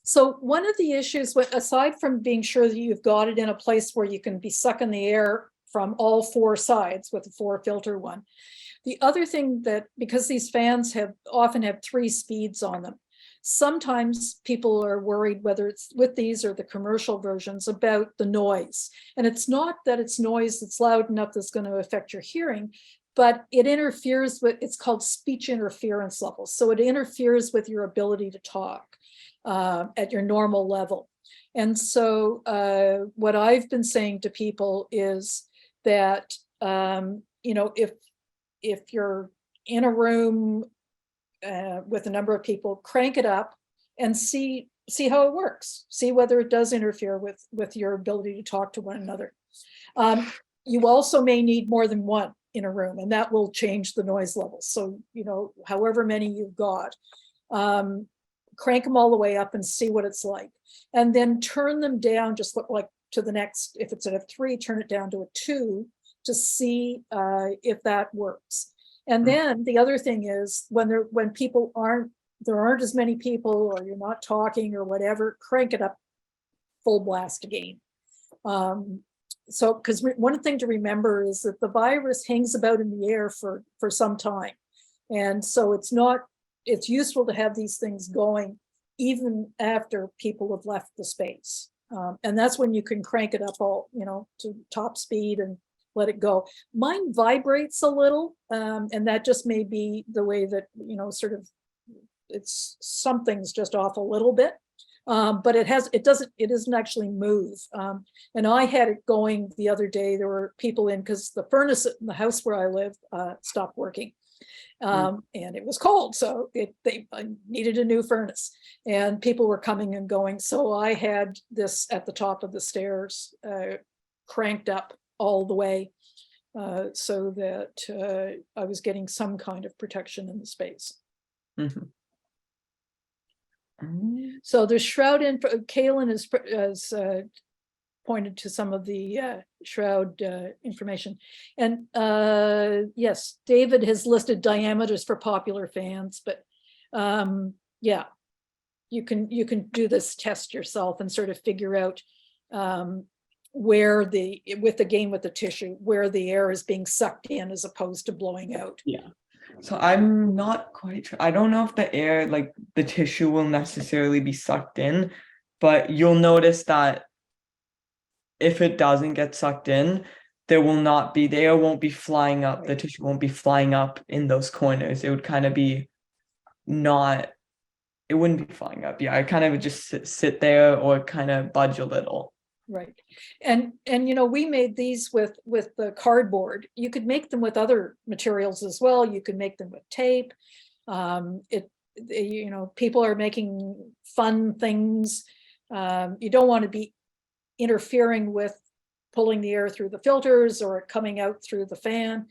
So one of the issues, aside from being sure that you've got it in a place where you can be sucking the air from all four sides with a 4-filter one, the other thing that, because these fans often have 3 speeds on them, sometimes people are worried, whether it's with these or the commercial versions, about the noise. And it's not that it's noise that's loud enough that's going to affect your hearing, but it interferes with, it's called speech interference levels. So it interferes with your ability to talk at your normal level. And so what I've been saying to people is that, if you're in a room with a number of people, crank it up and see how it works. See whether it does interfere with your ability to talk to one another. You also may need more than one in a room, and that will change the noise levels. So, however many you've got, crank them all the way up and see what it's like. And then turn them down, just look like to the next, if it's at a 3, turn it down to a 2 to see if that works. And then the other thing is when people there aren't as many people, or you're not talking or whatever, crank it up full blast again. So, because one thing to remember is that the virus hangs about in the air for some time. And so it's useful to have these things going even after people have left the space. And that's when you can crank it up all, to top speed and let it go. Mine vibrates a little, and that just may be the way that, sort of, something's just off a little bit. But it doesn't actually move. And I had it going the other day. There were people in, because the furnace in the house where I live stopped working. And it was cold, so I needed a new furnace, and people were coming and going. So I had this at the top of the stairs, cranked up all the way, so that I was getting some kind of protection in the space. Mm-hmm. So the shroud Kaylin has pointed to some of the shroud information. And yes, David has listed diameters for popular fans, but yeah, you can do this test yourself and sort of figure out where with the tissue, where the air is being sucked in as opposed to blowing out. Yeah. So I'm not quite sure. I don't know if the air, like the tissue, will necessarily be sucked in, but you'll notice that if it doesn't get sucked in, the air won't be flying up, the tissue won't be flying up in those corners. It would kind of be it wouldn't be flying up. Yeah, I kind of would just sit there or kind of budge a little. Right. And we made these with the cardboard. You could make them with other materials as well. You could make them with tape. People are making fun things. You don't want to be interfering with pulling the air through the filters or coming out through the fan,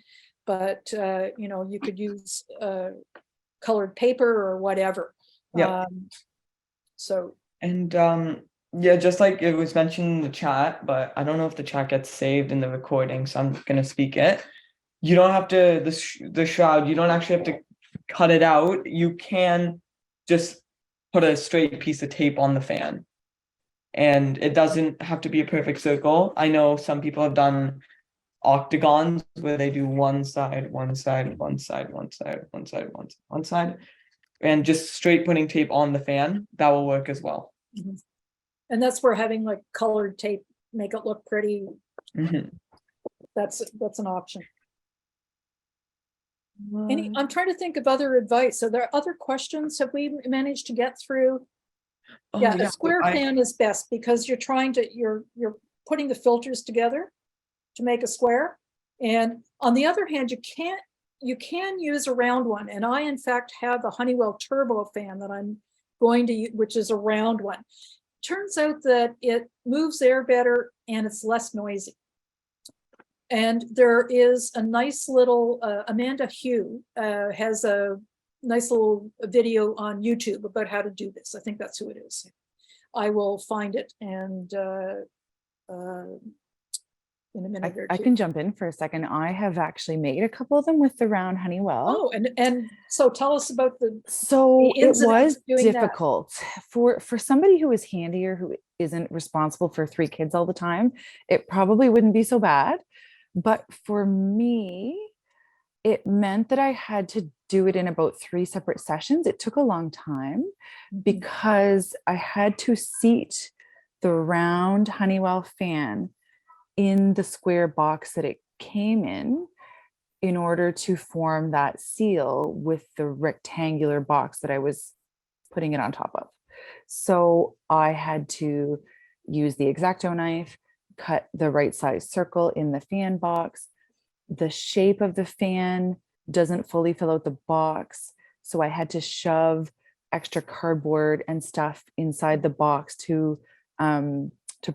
but you could use colored paper or whatever. Yeah. Yeah, just like it was mentioned in the chat, but I don't know if the chat gets saved in the recording, so I'm gonna speak it. You don't have to, the shroud, you don't actually have to cut it out. You can just put a straight piece of tape on the fan, and it doesn't have to be a perfect circle. I know some people have done octagons where they do one side, one side, one side, one side, one side, one side, and just straight putting tape on the fan. That will work as well. Mm-hmm. And that's where having like colored tape make it look pretty. Mm-hmm. That's an option. I'm trying to think of other advice. Are there other questions? Have we managed to get through? Oh, Yeah, a square fan is best because you're putting the filters together to make a square. And on the other hand, you can use a round one. And I, in fact, have a Honeywell turbo fan that I'm going to use, which is a round one. Turns out that it moves air better and it's less noisy. And there is a nice little, Amanda Hugh has a nice little video on YouTube about how to do this. I think that's who it is. I will find it and in a minute or two. I can jump in for a second. I have actually made a couple of them with the round Honeywell. Oh, and so tell us about So it ins and outs was of doing that. difficult for somebody who is handier, who isn't responsible for 3 kids all the time. It probably wouldn't be so bad. But for me, it meant that I had to do it in about 3 separate sessions. It took a long time because I had to seat the round Honeywell fan in the square box that it came in order to form that seal with the rectangular box that I was putting it on top of. So I had to use the X-Acto knife, cut the right size circle in the fan box. The shape of the fan doesn't fully fill out the box. So I had to shove extra cardboard and stuff inside the box to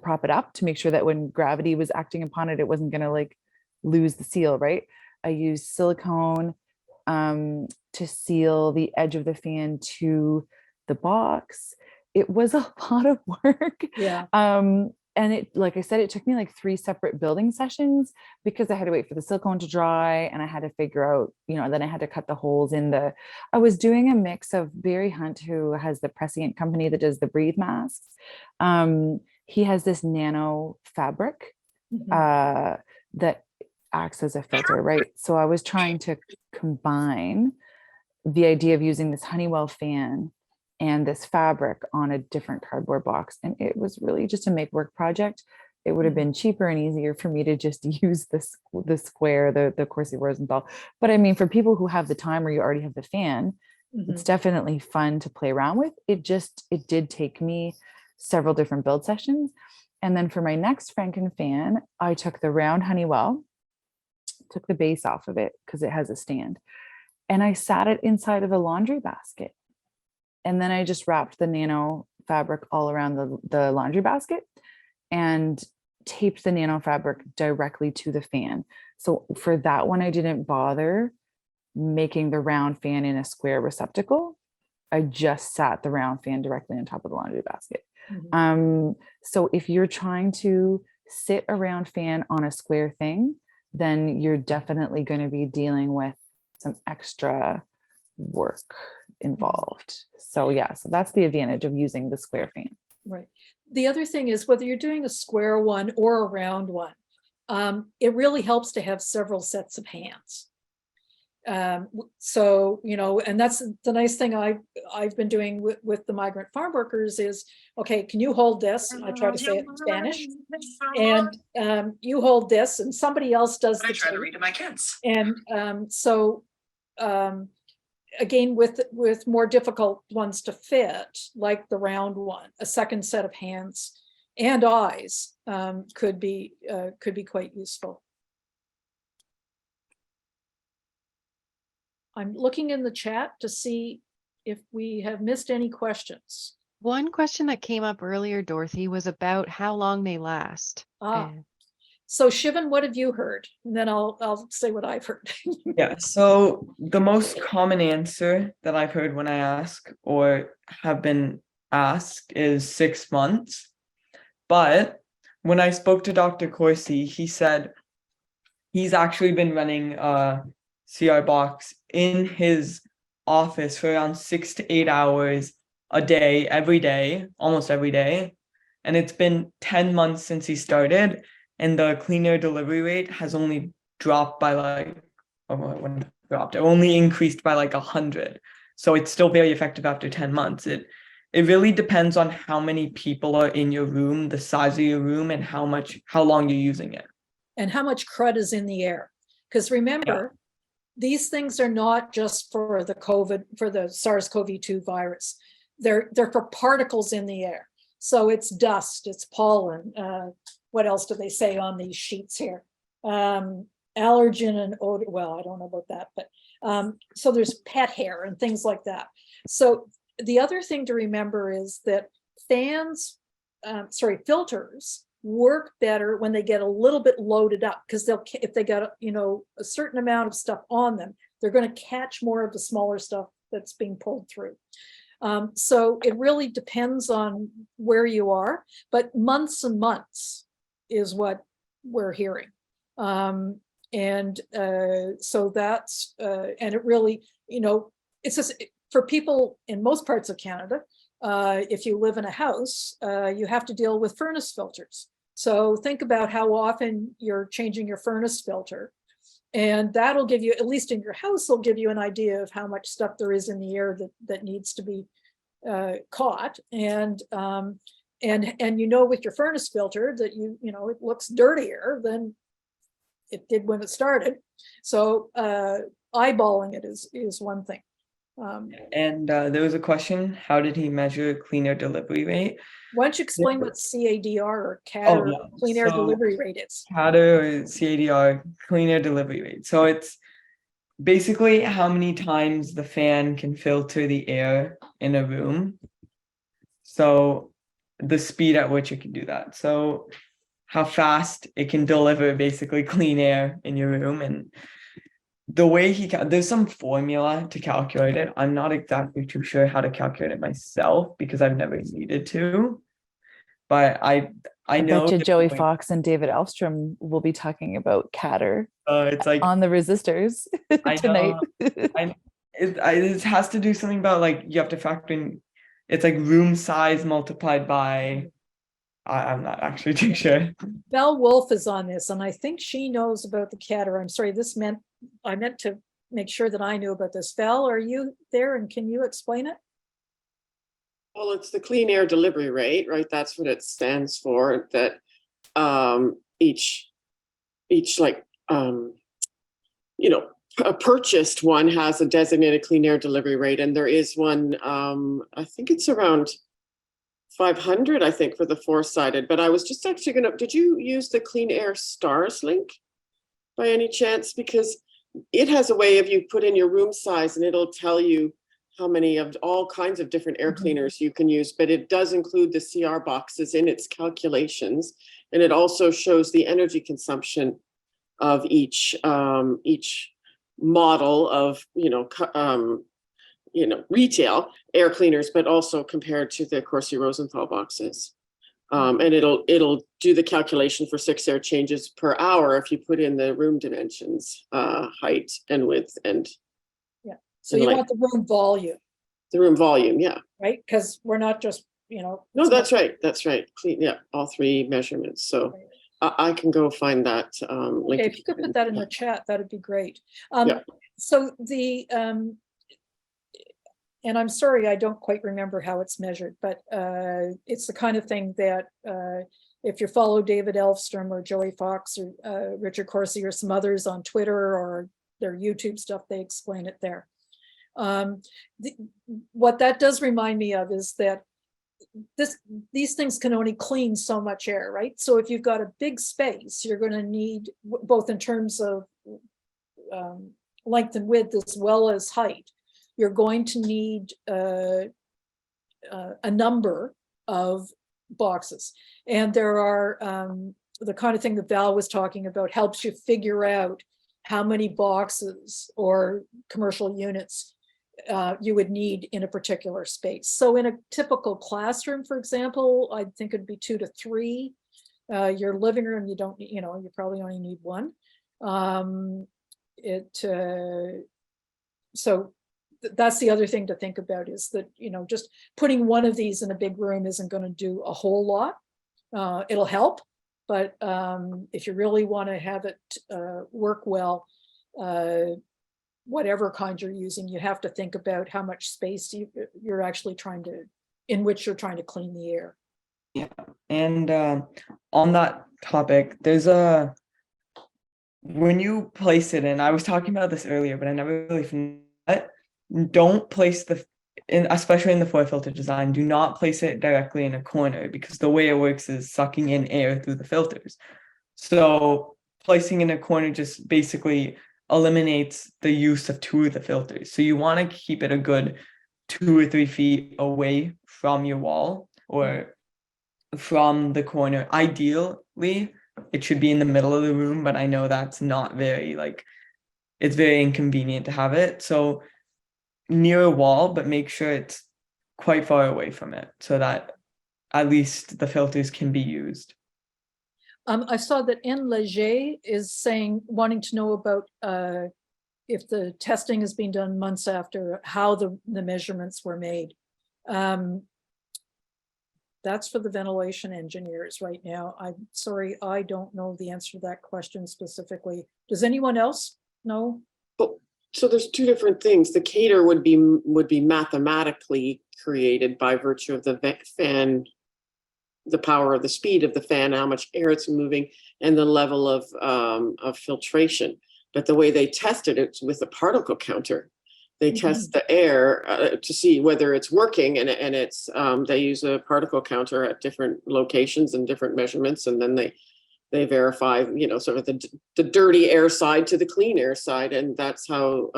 prop it up, to make sure that when gravity was acting upon it, it wasn't going to like lose the seal, right? I used silicone to seal the edge of the fan to the box. It was a lot of work. Yeah. And it, like I said, it took me like 3 separate building sessions because I had to wait for the silicone to dry and I had to figure out, then I had to cut the holes in I was doing a mix of Barry Hunt, who has the Prescient company that does the breathe masks. He has this nano fabric that acts as a filter, right? So I was trying to combine the idea of using this Honeywell fan and this fabric on a different cardboard box. And it was really just a make work project. It would have been cheaper and easier for me to just use the square, the Corsi Rosenthal. But I mean, for people who have the time or you already have the fan, it's definitely fun to play around with. It did take me several different build sessions. And then for my next Franken fan, I took the round Honeywell, took the base off of it because it has a stand, and I sat it inside of a laundry basket. And then I just wrapped the nano fabric all around the laundry basket and taped the nano fabric directly to the fan. So for that one, I didn't bother making the round fan in a square receptacle. I just sat the round fan directly on top of the laundry basket. So if you're trying to sit a round fan on a square thing, then you're definitely going to be dealing with some extra work involved. So so that's the advantage of using the square fan. Right. The other thing is, whether you're doing a square one or a round one, it really helps to have several sets of hands. So, and that's the nice thing I've been doing with the migrant farm workers is, okay, can you hold this? And I try to say it in Spanish, and you hold this, and somebody else does the try to read to my kids. And again, with more difficult ones to fit, like the round one, a second set of hands and eyes could be quite useful. I'm looking in the chat to see if we have missed any questions. One question that came up earlier, Dorothy, was about how long they last. So Shivan, what have you heard? And then I'll say what I've heard. Yeah, so the most common answer that I've heard when I ask or have been asked is 6 months. But when I spoke to Dr. Corsi, he said he's actually been running a CR box in his office for around 6 to 8 hours a day, every day, almost every day. And it's been 10 months since he started. And the cleaner delivery rate has only dropped by it only increased by 100. So it's still very effective after 10 months. It really depends on how many people are in your room, the size of your room, and how long you're using it. And how much crud is in the air. Because remember, these things are not just for the SARS-CoV-2 virus. They're for particles in the air. So it's dust, it's pollen, what else do they say on these sheets here? Allergen and odor, well, I don't know about that, but so there's pet hair and things like that. So the other thing to remember is that filters work better when they get a little bit loaded up, because if they got a certain amount of stuff on them, they're going to catch more of the smaller stuff that's being pulled through. So it really depends on where you are, but months and months is what we're hearing. So that's, and it really, it's just for people in most parts of Canada, if you live in a house, you have to deal with furnace filters. So think about how often you're changing your furnace filter. And that'll give you, at least in your house, will give you an idea of how much stuff there is in the air that needs to be caught. And with your furnace filter that it looks dirtier than it did when it started. So eyeballing it is one thing. And there was a question, how did he measure clean air delivery rate? Why don't you explain what CADR or CAD clean air delivery rate is? CAD or CADR, clean air delivery rate. So it's basically how many times the fan can filter the air in a room. So the speed at which it can do that. So how fast it can deliver basically clean air in your room. And the way there's some formula to calculate it. I'm not exactly too sure how to calculate it myself because I've never needed to. But I know bet you Joey Fox and David Elfstrom will be talking about Catter it's like on the resistors tonight. It has to do something about like you have to factor in, it's like room size multiplied by, I'm not actually too sure. Val Wolf is on this, and I think she knows about the Catter. I'm sorry, I meant to make sure that I knew about this. Val, are you there, and can you explain it? Well, it's the clean air delivery rate, right? That's what it stands for. That each a purchased one has a designated clean air delivery rate, and there is one. I think it's around 500. I think for the four-sided. But I was just actually gonna. Did you use the Clean Air Stars link by any chance? Because it has a way of you put in your room size, and it'll tell you how many of all kinds of different air cleaners you can use, but it does include the CR boxes in its calculations. And it also shows the energy consumption of each model of, retail air cleaners, but also compared to the Corsi Rosenthal boxes. And it'll do the calculation for 6 air changes per hour if you put in the room dimensions, height and width and so you want the room volume. The room volume, yeah. Right, because we're not just, No, that's right. That's right. Clean, yeah, all three measurements. So right. I can go find that link. Okay, if you could put that in the chat, that'd be great. Yeah. So the, and I'm sorry, I don't quite remember how it's measured, but it's the kind of thing that if you follow David Elfstrom or Joey Fox or Richard Corsi or some others on Twitter or their YouTube stuff, they explain it there. What that does remind me of is that these things can only clean so much air, right? So if you've got a big space, you're going to need, both in terms of length and width as well as height, you're going to need a number of boxes. And there are the kind of thing that Val was talking about helps you figure out how many boxes or commercial units you would need in a particular space. So in a typical classroom, for example, I think it'd be 2 to 3. Your living room, you don't, you probably only need 1. So that's the other thing to think about is that, just putting one of these in a big room isn't going to do a whole lot. It'll help, but if you really want to have it work well, whatever kind you're using, you have to think about how much space you're actually in which you're trying to clean the air. Yeah, and on that topic, when you place it in, I was talking about this earlier, but I never really finished it. Don't place especially in the four filter design, do not place it directly in a corner, because the way it works is sucking in air through the filters. So placing in a corner just basically eliminates the use of two of the filters. So you want to keep it a good 2 or 3 feet away from your wall or from the corner. Ideally, it should be in the middle of the room, but I know that's not very, like, it's very inconvenient to have it. So near a wall, but make sure it's quite far away from it so that at least the filters can be used. I saw that N. Leger is saying, wanting to know about if the testing has been done months after, how the measurements were made. That's for the ventilation engineers right now. I'm sorry, I don't know the answer to that question specifically. Does anyone else know? But so there's two different things. The cater would be mathematically created by virtue of the fan, the power of the speed of the fan, how much air it's moving, and the level of filtration. But the way they test it, it's with a particle counter. They test the air to see whether it's working, and it's they use a particle counter at different locations and different measurements, and then they verify, sort of the dirty air side to the clean air side, and that's how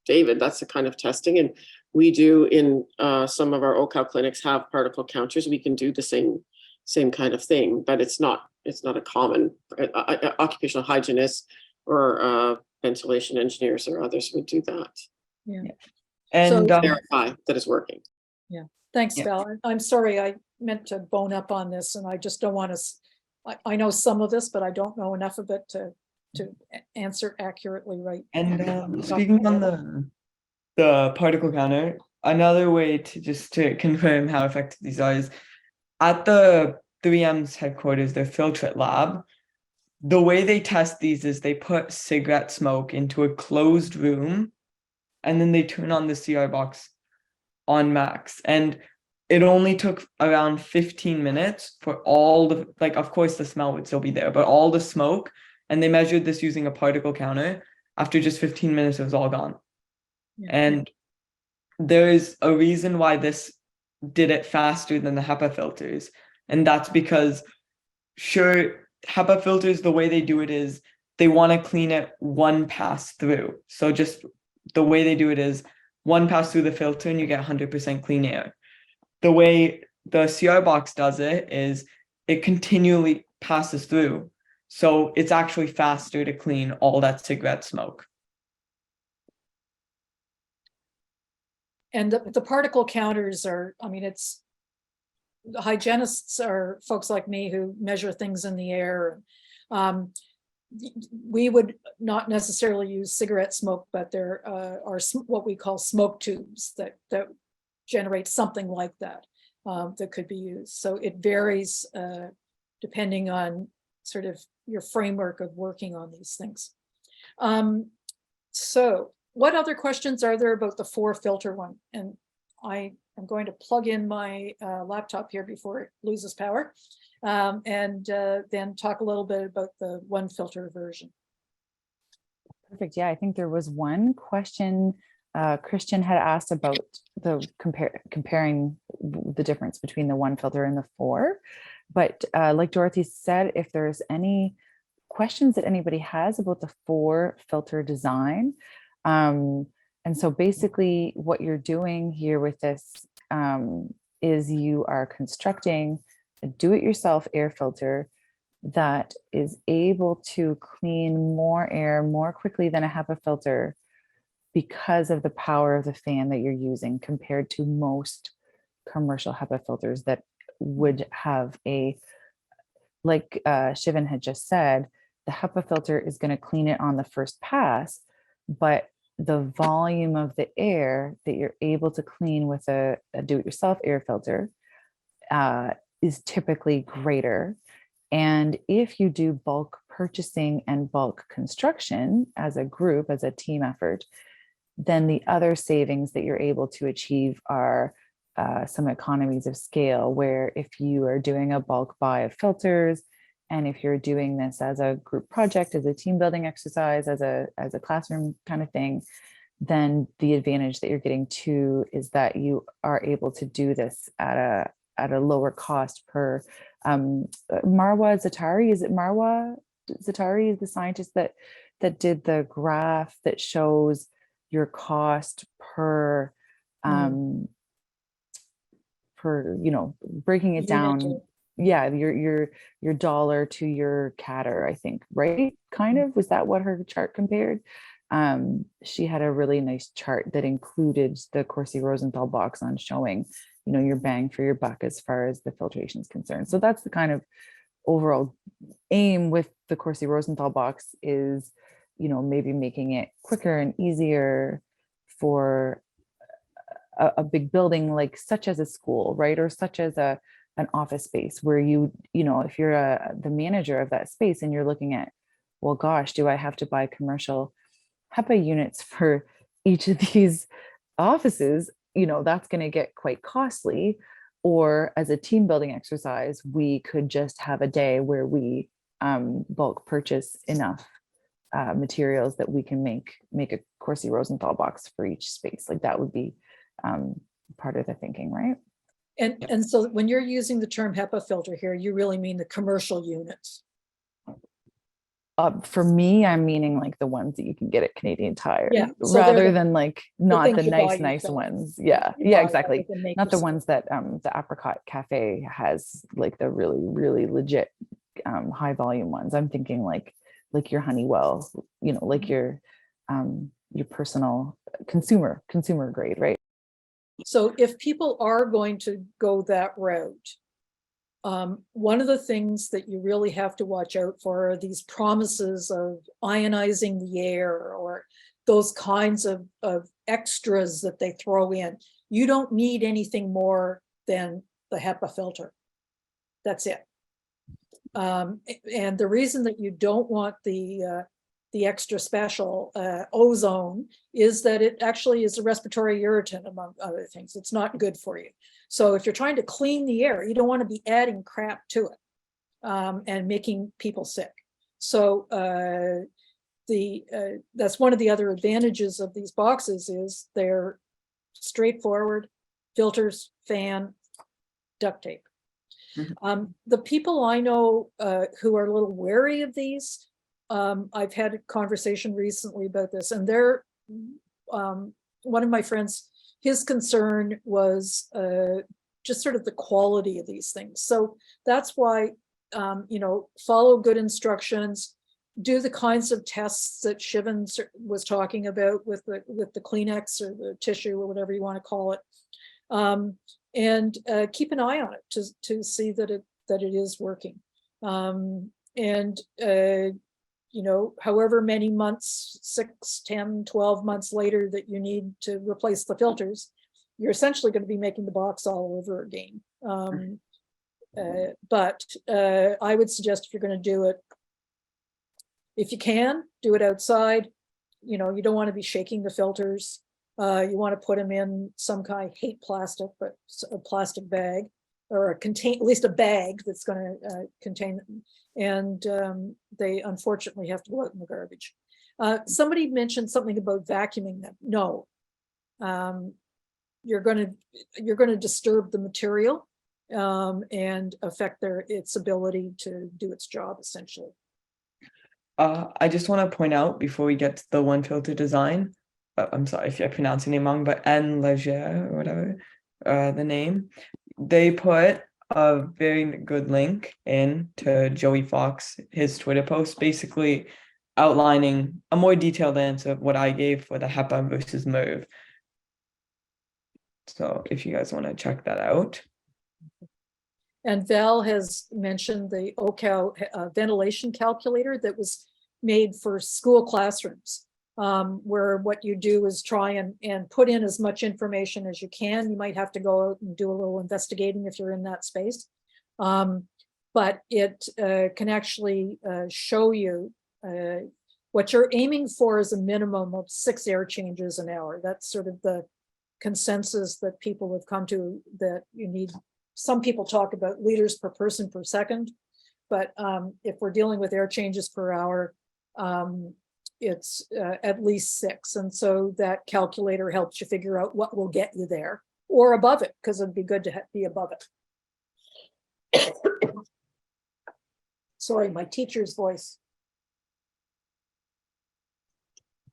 David. That's the kind of testing, and we do in some of our OCAL clinics have particle counters. We can do the same kind of thing, but it's not a common occupational hygienists or ventilation engineers or others would do that. Yeah. And So- Verify that it's working. Thanks, Yeah. Val. I'm sorry, I meant to bone up on this, and I just don't want to. I know some of this, but I don't know enough of it to answer accurately right. And speaking on the particle counter, another way to confirm how effective these are is at the 3M's headquarters, their filtrate lab. The way they test these is they put cigarette smoke into a closed room, and then they turn on the CR box on max. And it only took around 15 minutes for all the, like, of course the smell would still be there, but all the smoke, and they measured this using a particle counter. After just 15 minutes, it was all gone. Yeah. And there is a reason why this did it faster than the HEPA filters. And that's because, sure, HEPA filters, the way they do it is they want to clean it one pass through. So just the way they do it is one pass through the filter and you get 100% clean air. The way the CR box does it is it continually passes through. So it's actually faster to clean all that cigarette smoke. And the particle counters are, I mean, it's, the hygienists are folks like me who measure things in the air. We would not necessarily use cigarette smoke, but there are what we call smoke tubes that generate something like that that could be used. So it varies depending on sort of your framework of working on these things. So what other questions are there about the 4-filter one? And I am going to plug in my laptop here before it loses power, and then talk a little bit about the 1-filter version. Perfect. Yeah, I think there was one question Christian had asked about the comparing the difference between the 1-filter and the 4. But like Dorothy said, if there's any questions that anybody has about the 4-filter design, and so basically what you're doing here with this is you are constructing a do-it-yourself air filter that is able to clean more air more quickly than a HEPA filter because of the power of the fan that you're using compared to most commercial HEPA filters that would have a, like Shivan had just said, the HEPA filter is going to clean it on the first pass, but the volume of the air that you're able to clean with a do-it-yourself air filter is typically greater. And if you do bulk purchasing and bulk construction as a group, as a team effort, then the other savings that you're able to achieve are some economies of scale, where if you are doing a bulk buy of filters, and if you're doing this as a group project, as a team building exercise, as a classroom kind of thing, then the advantage that you're getting too is that you are able to do this at a lower cost per Marwa Zatari. Is it Marwa Zatari, the scientist that did the graph that shows your cost per per, you know, breaking it down. Yeah, your dollar to your catter, I think, right? Kind of, was that what her chart compared? She had a really nice chart that included the Corsi Rosenthal box on showing, you know, your bang for your buck as far as the filtration is concerned. So that's the kind of overall aim with the Corsi Rosenthal box, is, you know, maybe making it quicker and easier for a big building, like such as a school, right? Or such as an office space where you know, if you're the manager of that space and you're looking at, well, gosh, do I have to buy commercial HEPA units for each of these offices? You know, that's going to get quite costly. Or as a team building exercise, we could just have a day where we bulk purchase enough materials that we can make a Corsi Rosenthal box for each space. Like that would be part of the thinking, right? And so when you're using the term HEPA filter here, you really mean the commercial units. For me, I'm meaning like the ones that you can get at Canadian Tire, Yeah, so rather than like not the things you buy nice yourself. ones. Yeah, You yeah, buy exactly. rather than make Not the yourself. ones that the Apricot Cafe has, like the really legit high volume ones. I'm thinking like your Honeywell, you know, like your personal consumer grade, right? So if people are going to go that route, one of the things that you really have to watch out for are these promises of ionizing the air, or those kinds of extras that they throw in. You don't need anything more than the HEPA filter. That's it. And the reason that you don't want the extra special ozone is that it actually is a respiratory irritant, among other things. It's not good for you. So if you're trying to clean the air, you don't want to be adding crap to it and making people sick. So that's one of the other advantages of these boxes, is they're straightforward: filters, fan, duct tape. The people I know who are a little wary of these, I've had a conversation recently about this, and they're one of my friends, his concern was just sort of the quality of these things. So that's why, you know, follow good instructions, do the kinds of tests that Shivan was talking about with the Kleenex or the tissue or whatever you want to call it. And keep an eye on it to see that it is working. You know, however many months, 6, 10, 12 months later that you need to replace the filters, you're essentially going to be making the box all over again. But I would suggest, if you're going to do it, if you can, do it outside. You know, you don't want to be shaking the filters. You want to put them in some kind, I hate plastic, but a plastic bag, or at least a bag that's going to contain them. And they unfortunately have to go out in the garbage. Somebody mentioned something about vacuuming them. No, you're going to disturb the material and affect its ability to do its job, essentially. I just want to point out before we get to the one filter design, I'm sorry if I pronounce your name wrong, but N Leger or whatever the name, they put a very good link in to Joey Fox, his Twitter post, basically outlining a more detailed answer of what I gave for the HEPA versus MERV. So if you guys want to check that out. And Val has mentioned the OCAL ventilation calculator that was made for school classrooms, where what you do is try and put in as much information as you can. You might have to go out and do a little investigating if you're in that space. But it can actually show you what you're aiming for is a minimum of 6 air changes an hour. That's sort of the consensus that people have come to, that you need. Some people talk about liters per person per second, but if we're dealing with air changes per hour, it's at least 6. And so that calculator helps you figure out what will get you there or above it, because it'd be good to be above it. Sorry, my teacher's voice.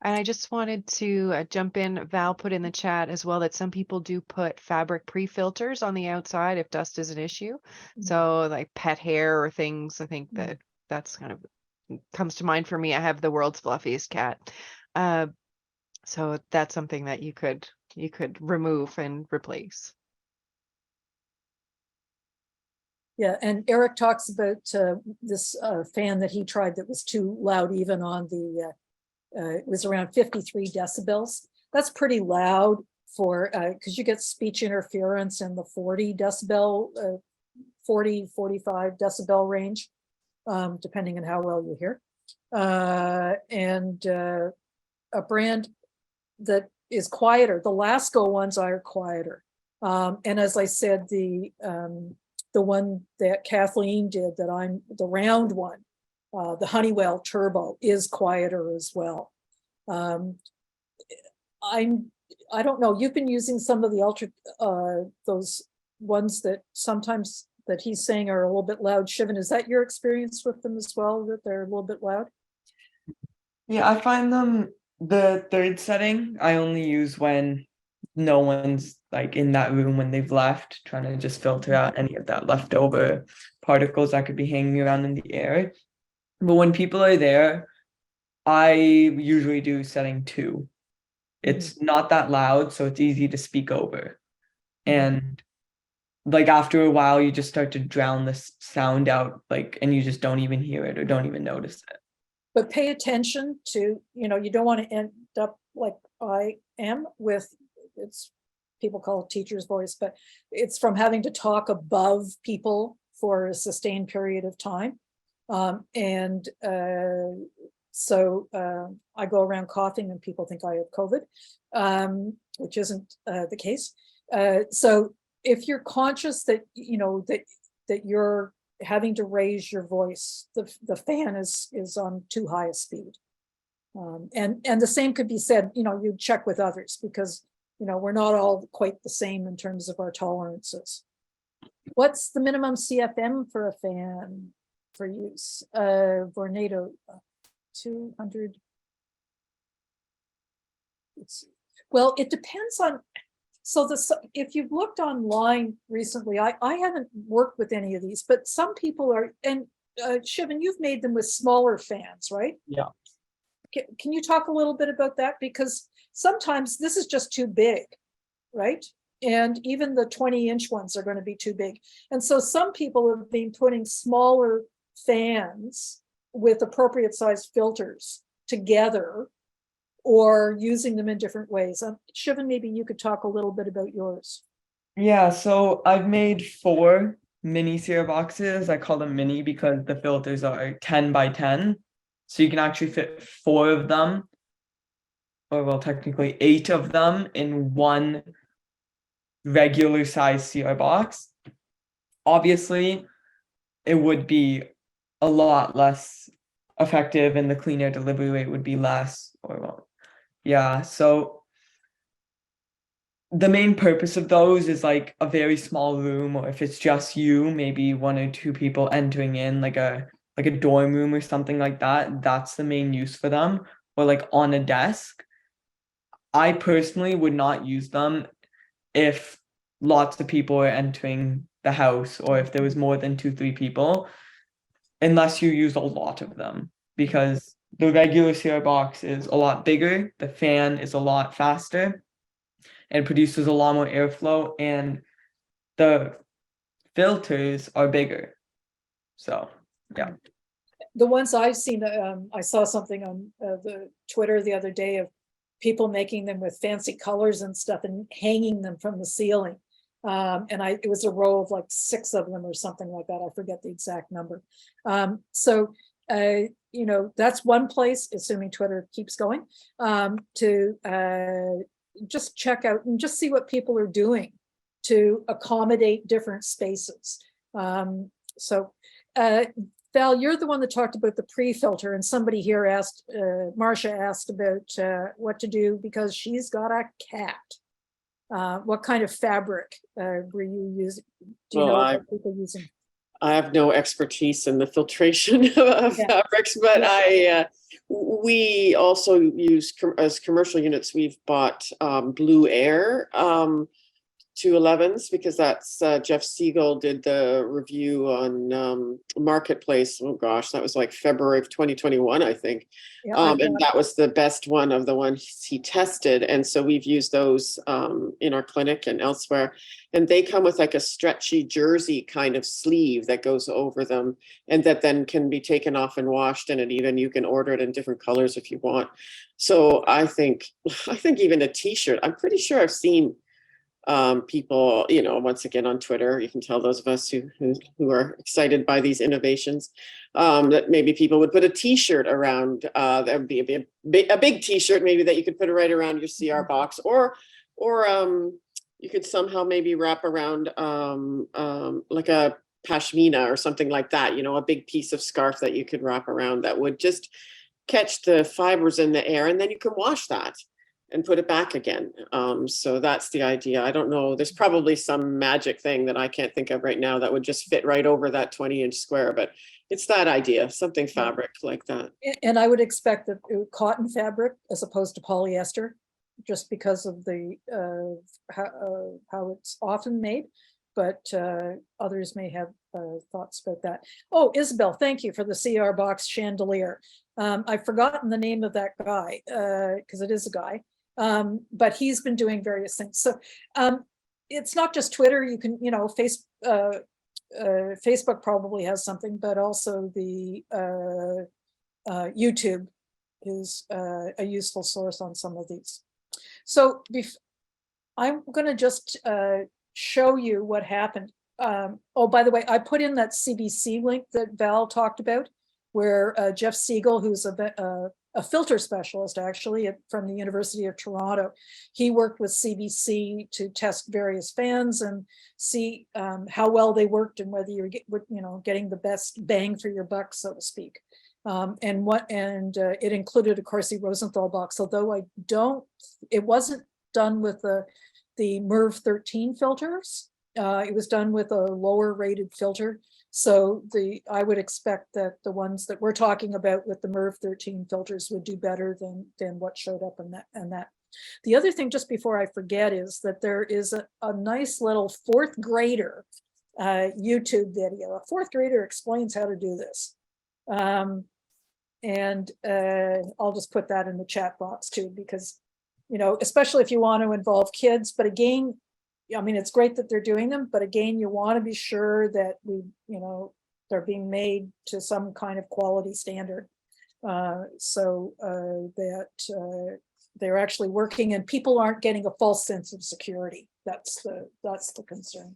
And I just wanted to jump in. Val put in the chat as well that some people do put fabric pre-filters on the outside if dust is an issue. So like pet hair or things, I think that's kind of comes to mind for me. I have the world's fluffiest cat. So that's something that you could remove and replace. Yeah, and Eric talks about this fan that he tried that was too loud, even on the, it was around 53 decibels. That's pretty loud for, because you get speech interference in the 40 decibel, 40, 45 decibel range, depending on how well you hear. And a brand that is quieter, the Lasco ones are quieter. And as I said, the one that Kathleen did, that I'm the round one, the Honeywell Turbo, is quieter as well. I don't know. You've been using some of the those ones that sometimes that he's saying are a little bit loud. Shivan, is that your experience with them as well? That they're a little bit loud? Yeah, I find them, the third setting I only use when no one's like in that room, when they've left, trying to just filter out any of that leftover particles that could be hanging around in the air. But when people are there, I usually do setting 2. It's not that loud, so it's easy to speak over. And like after a while, you just start to drown the sound out, like, and you just don't even hear it or don't even notice it. But pay attention to, you don't want to end up like I am with, it's, people call it teacher's voice, but it's from having to talk above people for a sustained period of time. So I go around coughing and people think I have COVID, which isn't the case. So if you're conscious that, that you're having to raise your voice, the fan is on too high a speed. And the same could be said, you check with others, because, we're not all quite the same in terms of our tolerances. What's the minimum CFM for a fan for use? Vornado, 200. Well, it depends on, so if you've looked online recently, I haven't worked with any of these, but some people are, and Shivan, you've made them with smaller fans, right? Yeah. Can you talk a little bit about that? Because sometimes this is just too big, right? And even the 20-inch ones are going to be too big. And so some people have been putting smaller fans with appropriate sized filters together, or using them in different ways. Shivan, maybe you could talk a little bit about yours. Yeah, so I've made 4 mini Sierra boxes. I call them mini because the filters are 10 by 10. So you can actually fit 4 of them, or well, technically 8 of them in one regular size Sierra box. Obviously, it would be a lot less effective and the clean air delivery rate would be less, or well, yeah, so the main purpose of those is like a very small room, or if it's just you, maybe 1 or 2 people entering in, like a dorm room or something like that. That's the main use for them, or like on a desk. I personally would not use them if lots of people are entering the house, or if there was more than 2-3 people, unless you use a lot of them, because the regular Sierra box is a lot bigger, the fan is a lot faster, and produces a lot more airflow, and the filters are bigger. So, yeah. The ones I've seen, I saw something on the Twitter the other day of people making them with fancy colors and stuff and hanging them from the ceiling. And it was a row of like 6 of them or something like that. I forget the exact number. That's one place, assuming Twitter keeps going, to just check out and just see what people are doing to accommodate different spaces. Val, you're the one that talked about the pre-filter, and somebody here asked, Marcia asked about what to do because she's got a cat. What kind of fabric were you using? Do you Well, know what people using? I have no expertise in the filtration of Yeah. fabrics, but Yeah. we also use as commercial units. We've bought Blue Air 211s because that's Jeff Siegel did the review on Marketplace. Oh gosh, that was like February of 2021, I think. Yeah, I've And got- that was the best one of the ones he tested. And so we've used those in our clinic and elsewhere. And they come with like a stretchy jersey kind of sleeve that goes over them and that then can be taken off and washed. And it even you can order it in different colors if you want. So I think even a t-shirt, I'm pretty sure I've seen people, you know, once again on Twitter, you can tell those of us who are excited by these innovations, that maybe people would put a t-shirt around, that would be a big t-shirt maybe that you could put it right around your CR box, or you could somehow maybe wrap around like a pashmina or something like that, you know, a big piece of scarf that you could wrap around that would just catch the fibers in the air, and then you can wash that and put it back again. So that's the idea. I don't know. There's probably some magic thing that I can't think of right now that would just fit right over that 20-inch square, but it's that idea, something fabric like that. And I would expect that cotton fabric as opposed to polyester, just because of the how it's often made. But others may have thoughts about that. Oh, Isabel, thank you for the CR box chandelier. I've forgotten the name of that guy because it is a guy. But he's been doing various things. So it's not just Twitter. You can, you know, Facebook probably has something, but also the YouTube is a useful source on some of these. So I'm going to just show you what happened. Oh, by the way, I put in that CBC link that Val talked about, where Jeff Siegel, who's a filter specialist actually from the University of Toronto, he worked with CBC to test various fans and see how well they worked and whether you're getting the best bang for your buck, so to speak. It included a Corsi Rosenthal box, although it wasn't done with the MERV 13 filters. It was done with a lower rated filter. So I would expect that the ones that we're talking about with the MERV 13 filters would do better than what showed up in that. The other thing, just before I forget, is that there is a nice little fourth grader YouTube video. A fourth grader explains how to do this. I'll just put that in the chat box too, because, you know, especially if you want to involve kids, but again, I mean, it's great that they're doing them, but again, you want to be sure that they're being made to some kind of quality standard, so that they're actually working and people aren't getting a false sense of security. That's the concern.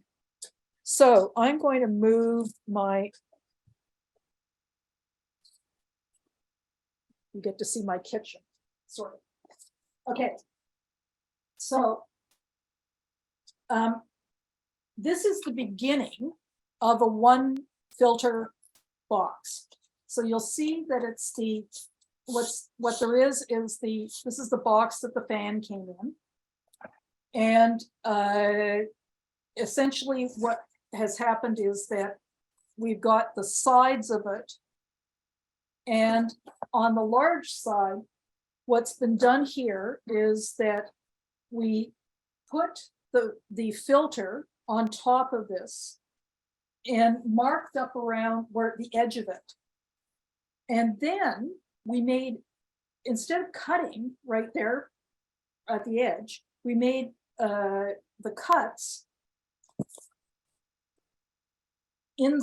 So I'm going to move you get to see my kitchen, sort of. Okay, so this is the beginning of a one filter box. So you'll see that it's what there is this is the box that the fan came in. And essentially what has happened is that we've got the sides of it. And on the large side, what's been done here is that we put the filter on top of this and marked up around where the edge of it. And then we made, instead of cutting right there at the edge, we made the cuts in,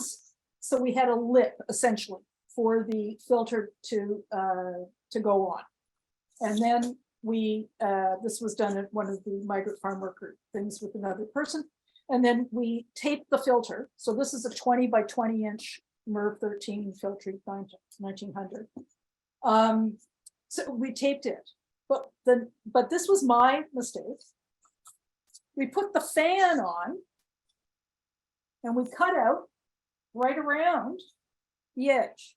so we had a lip essentially for the filter to go on. And then this was done at one of the migrant farm worker things with another person. And then we taped the filter. So this is a 20 by 20 inch MERV 13 filter, 1900. So we taped it, but this was my mistake. We put the fan on and we cut out right around the edge.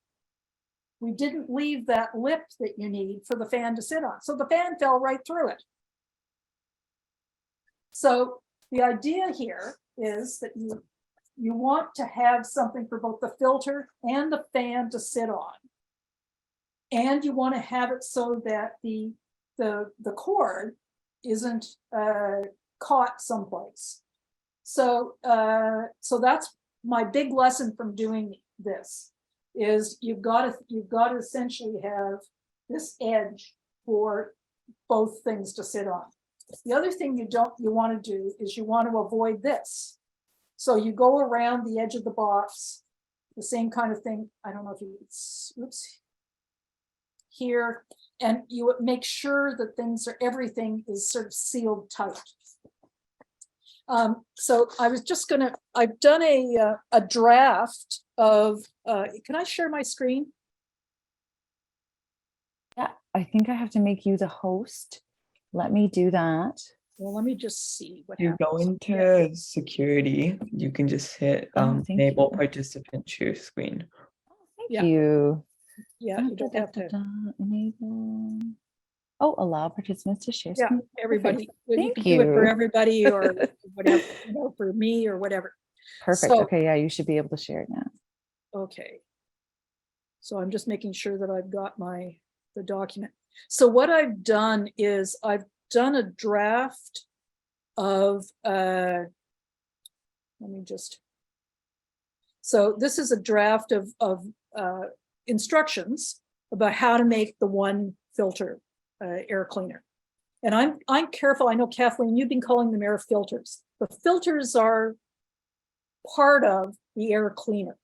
We didn't leave that lip that you need for the fan to sit on. So the fan fell right through it. So the idea here is that you want to have something for both the filter and the fan to sit on. And you want to have it so that the cord isn't caught someplace. So that's my big lesson from doing this, is you've got to essentially have this edge for both things to sit on. The other thing you want to do is you want to avoid this. So you go around the edge of the box, the same kind of thing. I don't know if you, oops, here, and you make sure that everything is sort of sealed tight. So I was just I've done a draft of, can I share my screen? Yeah, I think I have to make you the host. Let me do that. Well, let me just see what You happens. go into security, you can just hit Oh, thank enable you. participant share screen. Thank Yeah. you. Yeah, you don't have to. Enable. Oh, allow participants to share Yeah, screen. everybody. Perfect. You Thank can do it for you. everybody or whatever, for me or whatever. Perfect. So, Okay, yeah, you should be able to share it now. okay. So I'm just making sure that I've got the document. So what I've done is I've done a draft of, let me just, so this is a draft of instructions about how to make the one filter air cleaner. And I'm careful. I know, Kathleen, you've been calling them air filters. The filters are part of the air cleaner.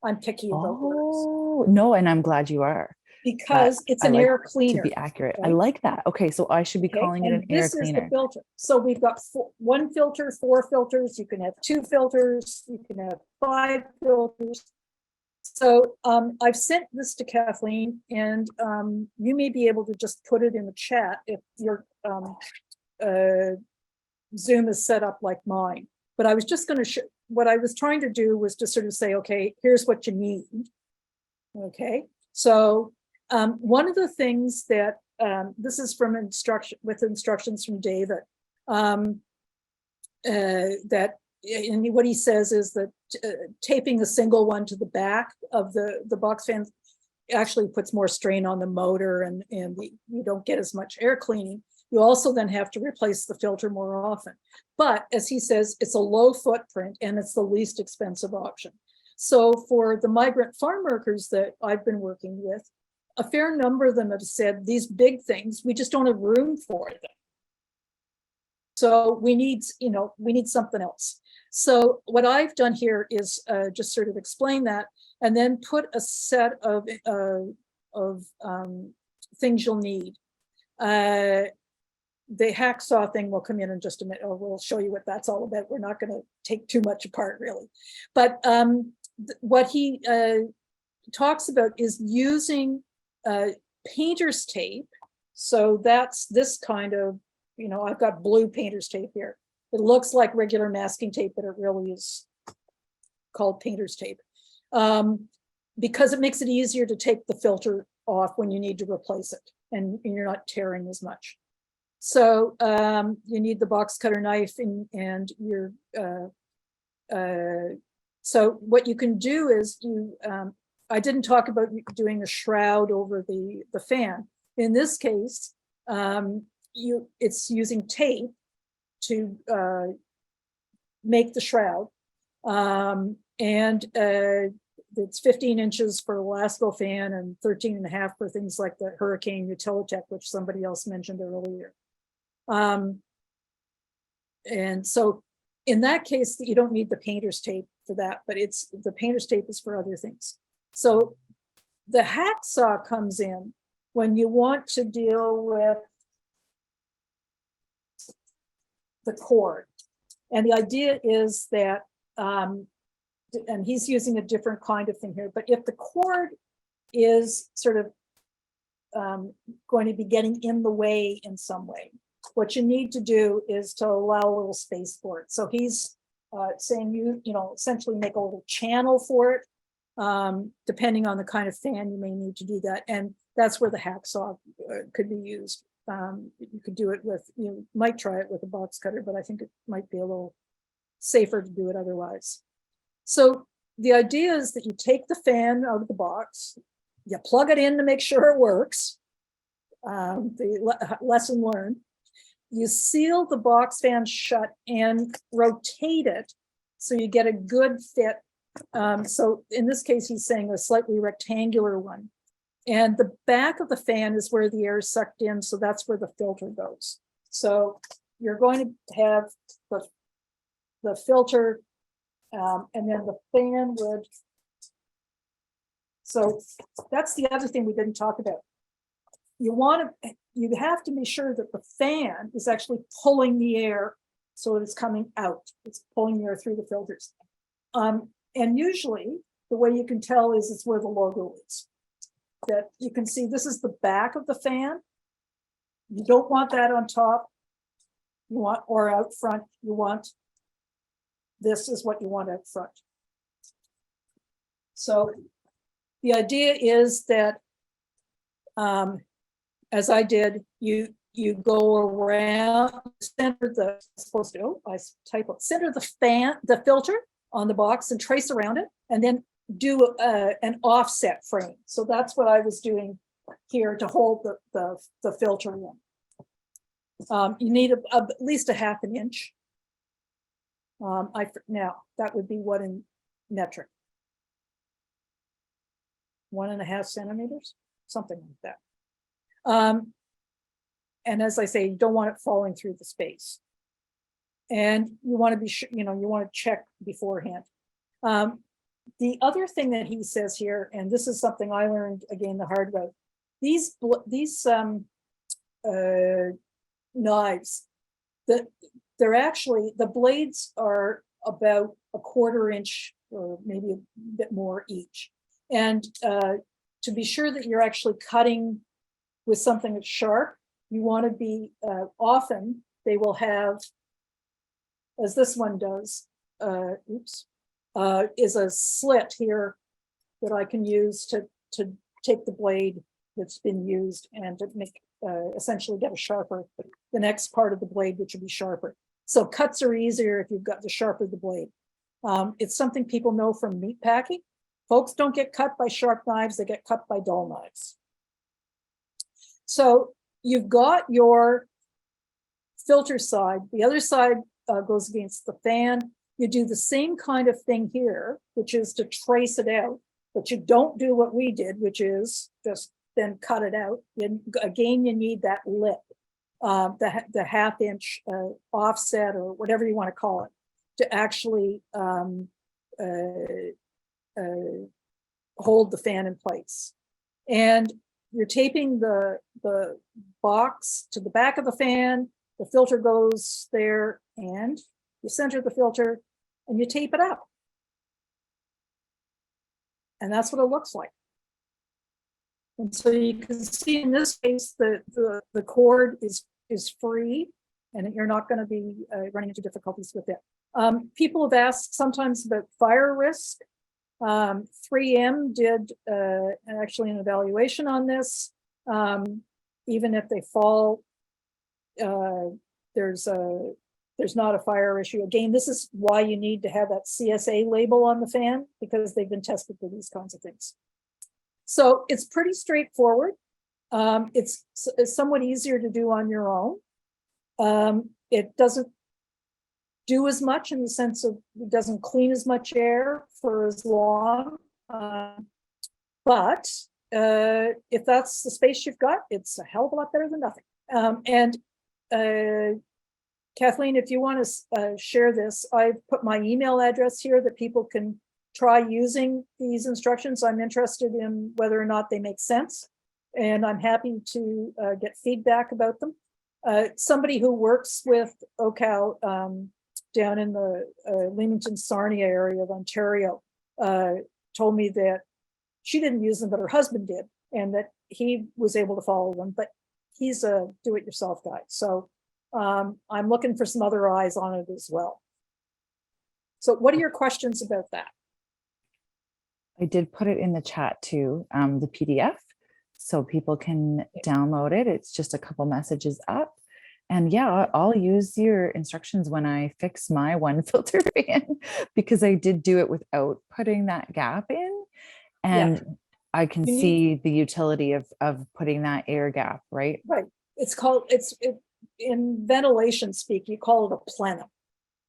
I'm picky about words. Oh, no, and I'm glad you are. Because it's I an like air to cleaner. be accurate. I right? like that. Okay, so I should be Okay, calling it and an air this is the cleaner. filter. So we've got one filter, 4 filters. You can have 2 filters. You can have 5 filters. So I've sent this to Kathleen, and you may be able to just put it in the chat if your Zoom is set up like mine. But I was just going to show, what I was trying to do was to sort of say, okay, here's what you need. Okay, so one of the things that this is from instructions from David, that, and what he says is that taping a single one to the back of the box fan actually puts more strain on the motor, and you don't get as much air cleaning. You also then have to replace the filter more often. But as he says, it's a low footprint and it's the least expensive option. So for the migrant farm workers that I've been working with, a fair number of them have said these big things, we just don't have room for them. So we need something else. So what I've done here is just sort of explain that, and then put a set of things you'll need. The hacksaw thing will come in just a minute, or we'll show you what that's all about. We're not going to take too much apart, really. But what he talks about is using painter's tape. So that's this kind of, I've got blue painter's tape here. It looks like regular masking tape, but it really is called painter's tape. Because it makes it easier to take the filter off when you need to replace it, and you're not tearing as much. So you need the box cutter knife and your, so what you can do is I didn't talk about doing a shroud over the fan. In this case, it's using tape to make the shroud. And it's 15 inches for a Lasco fan and 13.5 for things like the Hurricane Utilitech, which somebody else mentioned earlier. And so in that case, you don't need the painter's tape for that, but the painter's tape is for other things. So the hacksaw comes in when you want to deal with the cord. And the idea is that, and he's using a different kind of thing here, but if the cord is sort of going to be getting in the way in some way, what you need to do is to allow a little space for it. So he's saying you essentially make a little channel for it. Depending on the kind of fan, you may need to do that. And that's where the hacksaw could be used. You could do it with, you might try it with a box cutter, but I think it might be a little safer to do it otherwise. So the idea is that you take the fan out of the box, you plug it in to make sure it works. The lesson learned. You seal the box fan shut and rotate it so you get a good fit. So in this case, he's saying a slightly rectangular one. And the back of the fan is where the air is sucked in, so that's where the filter goes. So you're going to have the filter, and then the fan would. So that's the other thing we didn't talk about. You have to be sure that the fan is actually pulling the air so it's coming out. It's pulling the air through the filters. And usually the way you can tell is it's where the logo is. That you can see this is the back of the fan. You don't want that on top. You want, or out front, you want, this is what you want out front. So the idea is that, as I did, you go around, center the, supposed to, I type up, center the fan, the filter on the box and trace around it, and then do an offset frame. So that's what I was doing here to hold the filter in. You need at least a half an inch. Now that would be what in metric? 1.5 centimeters, something like that. And as I say, you don't want it falling through the space. And you want to be sure, you want to check beforehand. The other thing that he says here, and this is something I learned again the hard way, these knives, that they're actually, the blades are about 1/4 inch or maybe a bit more each. And to be sure that you're actually cutting with something that's sharp, you want to be, often they will have, as this one does, is a slit here that I can use to take the blade that's been used and to make, essentially get a sharper, the next part of the blade, which will be sharper. So cuts are easier if you've got the sharper the blade. It's something people know from meat packing. Folks don't get cut by sharp knives, they get cut by dull knives. So you've got your filter side, the other side goes against the fan. You do the same kind of thing here, which is to trace it out, but you don't do what we did, which is just then cut it out. Again, you need that lip, the 1/2 inch offset or whatever you want to call it, to actually hold the fan in place. And you're taping the box to the back of the fan, the filter goes there, and you center the filter and you tape it up. And that's what it looks like. And so you can see in this case, the cord is free and you're not going to be running into difficulties with it. People have asked sometimes about fire risk. 3M did actually an evaluation on this. Even if they fall, there's not a fire issue. Again, this is why you need to have that CSA label on the fan, because they've been tested for these kinds of things. So it's pretty straightforward. It's somewhat easier to do on your own. It doesn't do as much in the sense of it doesn't clean as much air for as long. But if that's the space you've got, it's a hell of a lot better than nothing. Kathleen, if you want to share this, I've put my email address here that people can try using these instructions. I'm interested in whether or not they make sense, and I'm happy to get feedback about them. Somebody who works with OCAL down in the Leamington Sarnia area of Ontario told me that she didn't use them, but her husband did, and that he was able to follow them, but he's a do-it-yourself guy. So I'm looking for some other eyes on it as well. So what are your questions about that? I did put it in the chat too, the PDF, so people can download it. It's just a couple messages up. And yeah, I'll use your instructions when I fix my one filter fan, because I did do it without putting that gap in. And I can You need- see the utility of putting that air gap, right? Right. It's called, in ventilation speak, you call it a plenum.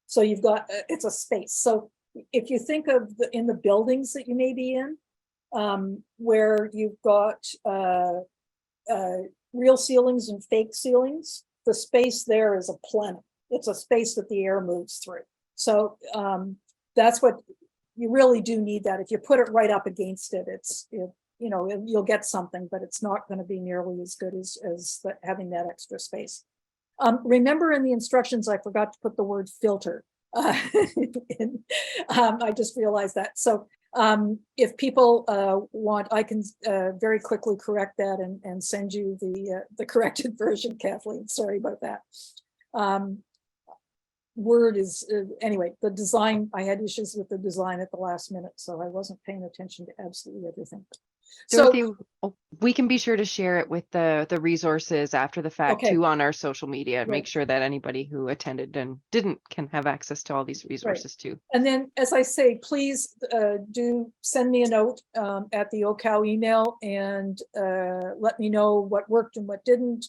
So you've got, it's a space. So if you think of in the buildings that you may be in, where you've got real ceilings and fake ceilings, the space there is a plenum. It's a space that the air moves through. So that's what you really do need. That if you put it right up against it, you'll get something, but it's not going to be nearly as good as having that extra space. Remember, in the instructions, I forgot to put the word filter. I just realized that. So if people want, I can very quickly correct that and send you the corrected version, Kathleen. Sorry about that. Word is, anyway, the design, I had issues with the design at the last minute, so I wasn't paying attention to absolutely everything. Dorothy, we can be sure to share it with the resources after the fact too on our social media, and make sure that anybody who attended and didn't can have access to all these resources too. And then, as I say, please do send me a note at the OCAL email and let me know what worked and what didn't.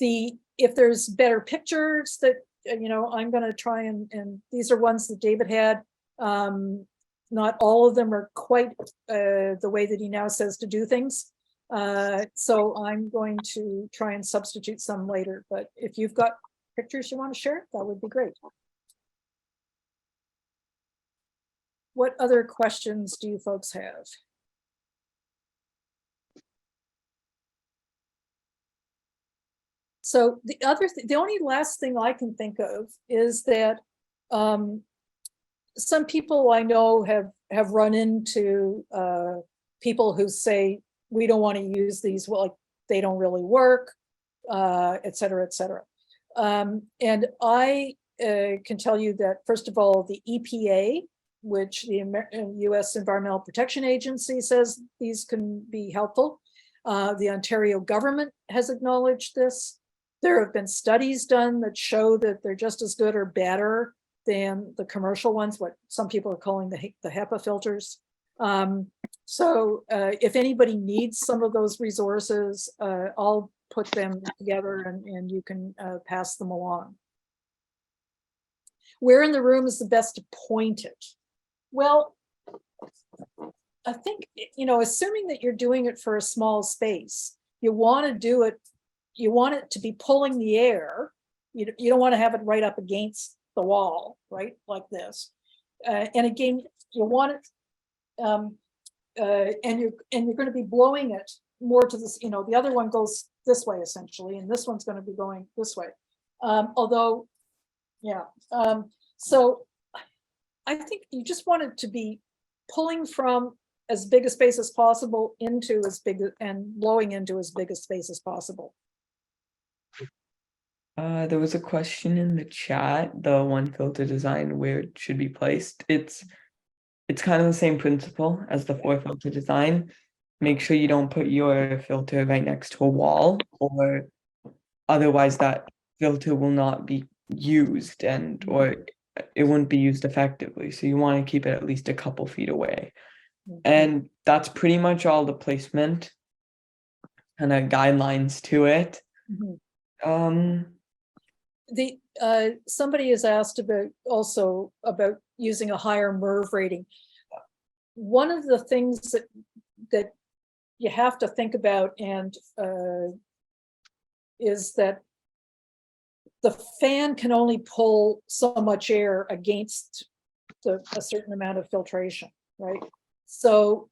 If there's better pictures that, I'm going to try and these are ones that David had. Not all of them are quite the way that he now says to do things. So I'm going to try and substitute some later, but if you've got pictures you want to share, that would be great. What other questions do you folks have? So the only last thing I can think of is that some people I know have run into people who say, we don't want to use these, well, like they don't really work, et cetera, et cetera. And I can tell you that, first of all, the EPA, which the US Environmental Protection Agency says these can be helpful. The Ontario government has acknowledged this. There have been studies done that show that they're just as good or better than the commercial ones, what some people are calling the HEPA filters. So if anybody needs some of those resources, I'll put them together and you can pass them along. Where in the room is the best to point it? Well, I think, assuming that you're doing it for a small space, you want to do it, you want it to be pulling the air. You don't want to have it right up against the wall, right? Like this. And again, you want it, and you're going to be blowing it more to this, the other one goes this way essentially, and this one's going to be going this way. Although, yeah. So I think you just want it to be pulling from as big a space as possible into as big and blowing into as big a space as possible. There was a question in the chat, the one filter design, where it should be placed. It's kind of the same principle as the 4 filter design. Make sure you don't put your filter right next to a wall, or otherwise that filter will not be used or it wouldn't be used effectively. So you want to keep it at least a couple feet away. And that's pretty much all the placement and guidelines to it. Somebody has asked about using a higher MERV rating. One of the things that you have to think about is that the fan can only pull so much air against a certain amount of filtration, right? So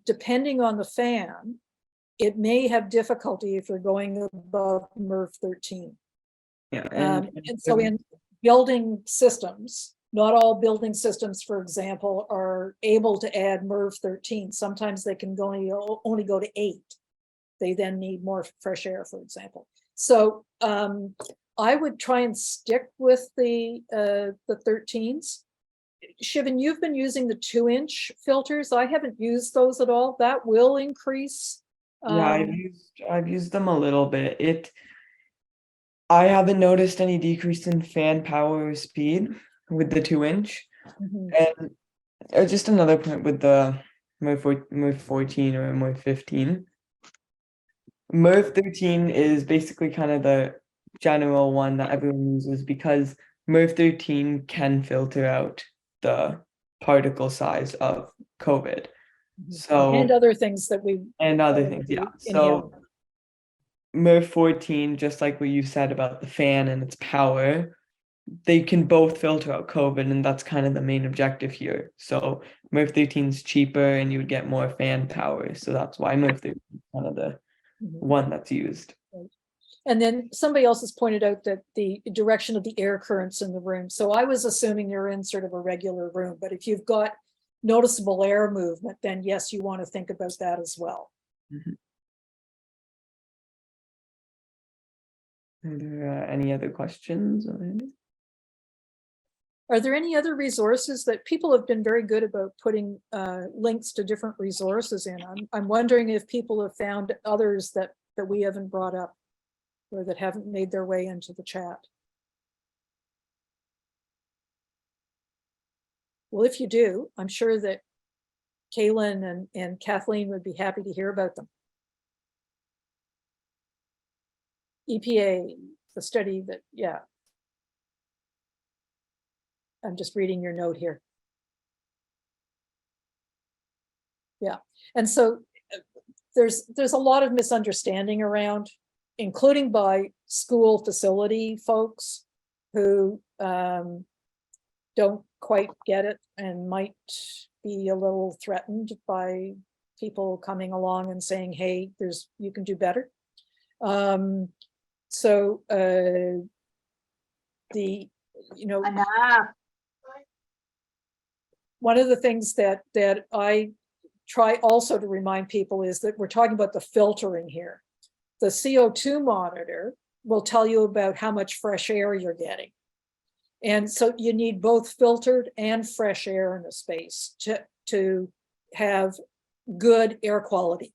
depending on the fan, it may have difficulty if you're going above MERV 13. Yeah, and so in building systems, not all building systems, for example, are able to add MERV 13. Sometimes they can only go to 8. They then need more fresh air, for example. So I would try and stick with the 13s. Shivan, you've been using the 2-inch filters. I haven't used those at all. That will increase. Yeah, I've used them a little bit. I haven't noticed any decrease in fan power or speed with the 2-inch. Mhm. And just another point with the MERV 14 or MERV 15. MERV 13 is basically kind of the general one that everyone uses because MERV 13 can filter out the particle size of COVID. So And other things that we. and other things, yeah. So MERV 14, just like what you said about the fan and its power, they can both filter out COVID, and that's kind of the main objective here. So MERV 13 is cheaper and you would get more fan power. So that's why MERV 13 is kind of the one that's used. And then somebody else has pointed out that the direction of the air currents in the room. So I was assuming you're in sort of a regular room, but if you've got noticeable air movement, then yes, you want to think about that as well. Are there any other questions? Are there any other resources that people have been very good about putting links to different resources in? I'm wondering if people have found others that we haven't brought up or that haven't made their way into the chat. Well, if you do, I'm sure that Kaylin and Kathleen would be happy to hear about them. EPA, the study that, yeah. I'm just reading your note here. Yeah, and so there's a lot of misunderstanding around, including by school facility folks who don't quite get it and might be a little threatened by people coming along and saying, hey, you can do better. So one of the things that I try also to remind people is that we're talking about the filtering here. The CO2 monitor will tell you about how much fresh air you're getting. And so you need both filtered and fresh air in a space to have good air quality.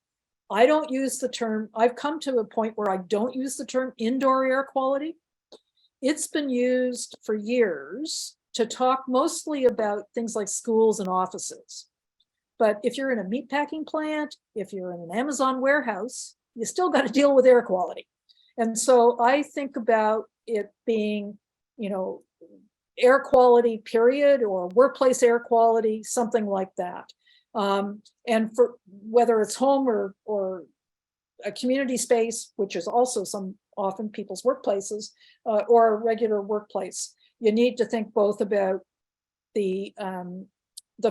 I don't use the term, I've come to a point where I don't use the term indoor air quality. It's been used for years to talk mostly about things like schools and offices. But if you're in a meatpacking plant, if you're in an Amazon warehouse, you still got to deal with air quality. And so I think about it being, air quality period or workplace air quality, something like that. And for whether it's home or a community space, which is also often people's workplaces, or a regular workplace, you need to think both about the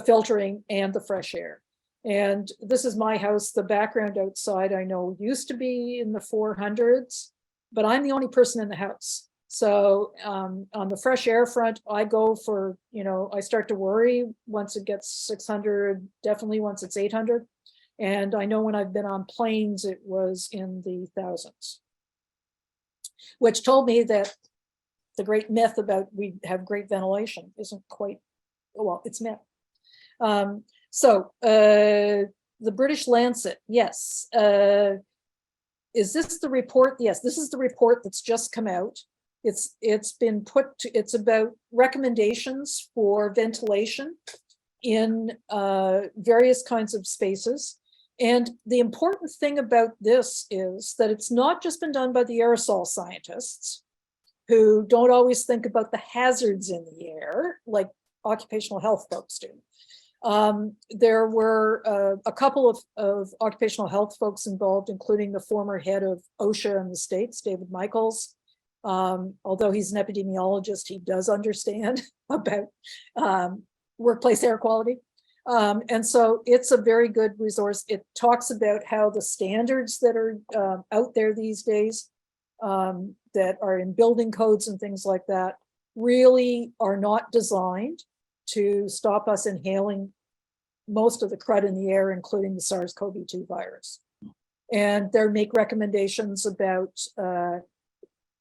filtering and the fresh air. And this is my house. The background outside, I know, used to be in the 400s, but I'm the only person in the house. So on the fresh air front, I go for, I start to worry once it gets 600, definitely once it's 800. And I know when I've been on planes, it was in the thousands, which told me that the great myth about we have great ventilation isn't quite, well, it's myth. So the British Lancet, yes. Is this the report? Yes, this is the report that's just come out. It's been put to, it's about recommendations for ventilation in various kinds of spaces. And the important thing about this is that it's not just been done by the aerosol scientists who don't always think about the hazards in the air like occupational health folks do. There were a couple of occupational health folks involved, including the former head of OSHA in the States, David Michaels. Although he's an epidemiologist, he does understand about workplace air quality. And so it's a very good resource. It talks about how the standards that are out there these days that are in building codes and things like that really are not designed to stop us inhaling most of the crud in the air, including the SARS-CoV-2 virus. And they make recommendations about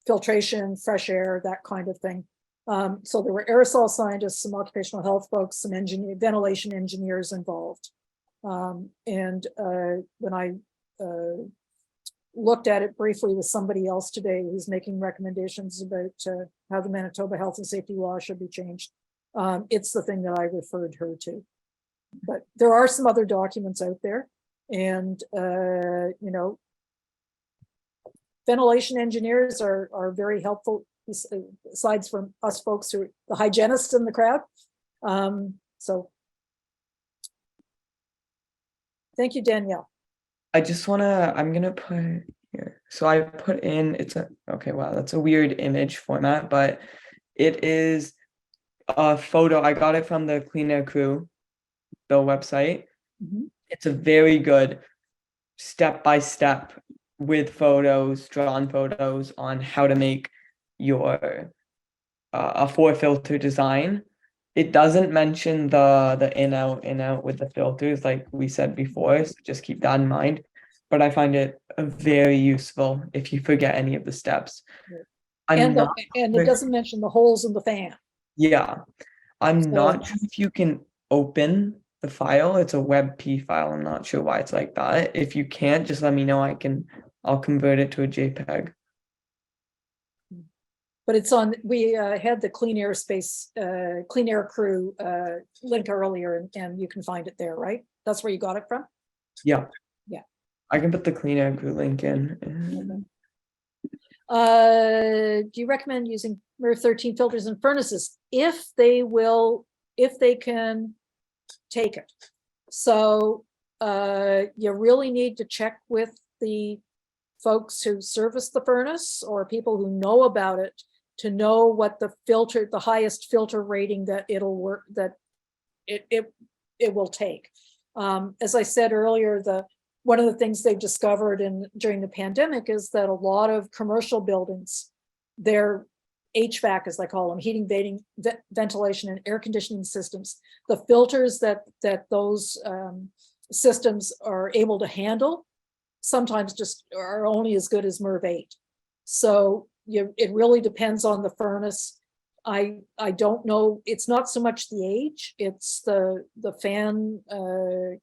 filtration, fresh air, that kind of thing. So there were aerosol scientists, some occupational health folks, some ventilation engineers involved. When I looked at it briefly with somebody else today who's making recommendations about how the Manitoba Health and Safety Law should be changed, it's the thing that I referred her to. But there are some other documents out there, and you know, ventilation engineers are very helpful, besides from us folks who are the hygienists in the crowd. So thank you, Danielle. I just I'm gonna put here. So I put in, okay, wow, that's a weird image format, but it is a photo. I got it from the Clean Air Crew, the website. Mhm. It's a very good step-by-step with photos, drawn photos on how to make your a 4-filter design. It doesn't mention the in out with the filters like we said before, so just keep that in mind. But I find it very useful if you forget any of the steps. And it doesn't mention the holes in the fan. Yeah, I'm So- not sure if you can open the file. It's a WebP file. I'm not sure why it's like that. If you can't, just let me know. I'll convert it to a JPEG. But it's on, we had the Clean Air Crew link earlier, and you can find it there, right? That's where you got it from? Yeah. Yeah. I can put the Clean Air Crew link in. Do you recommend using MERV 13 filters and furnaces if they can take it? So you really need to check with the folks who service the furnace or people who know about it to know what the highest filter rating that it'll work, that it will take. As I said earlier, one of the things they've discovered during the pandemic is that a lot of commercial buildings, their HVAC, as they call them, heating, ventilation, and air conditioning systems, the filters that those systems are able to handle sometimes just are only as good as MERV 8. So it really depends on the furnace. I don't know, it's not so much the age, it's the fan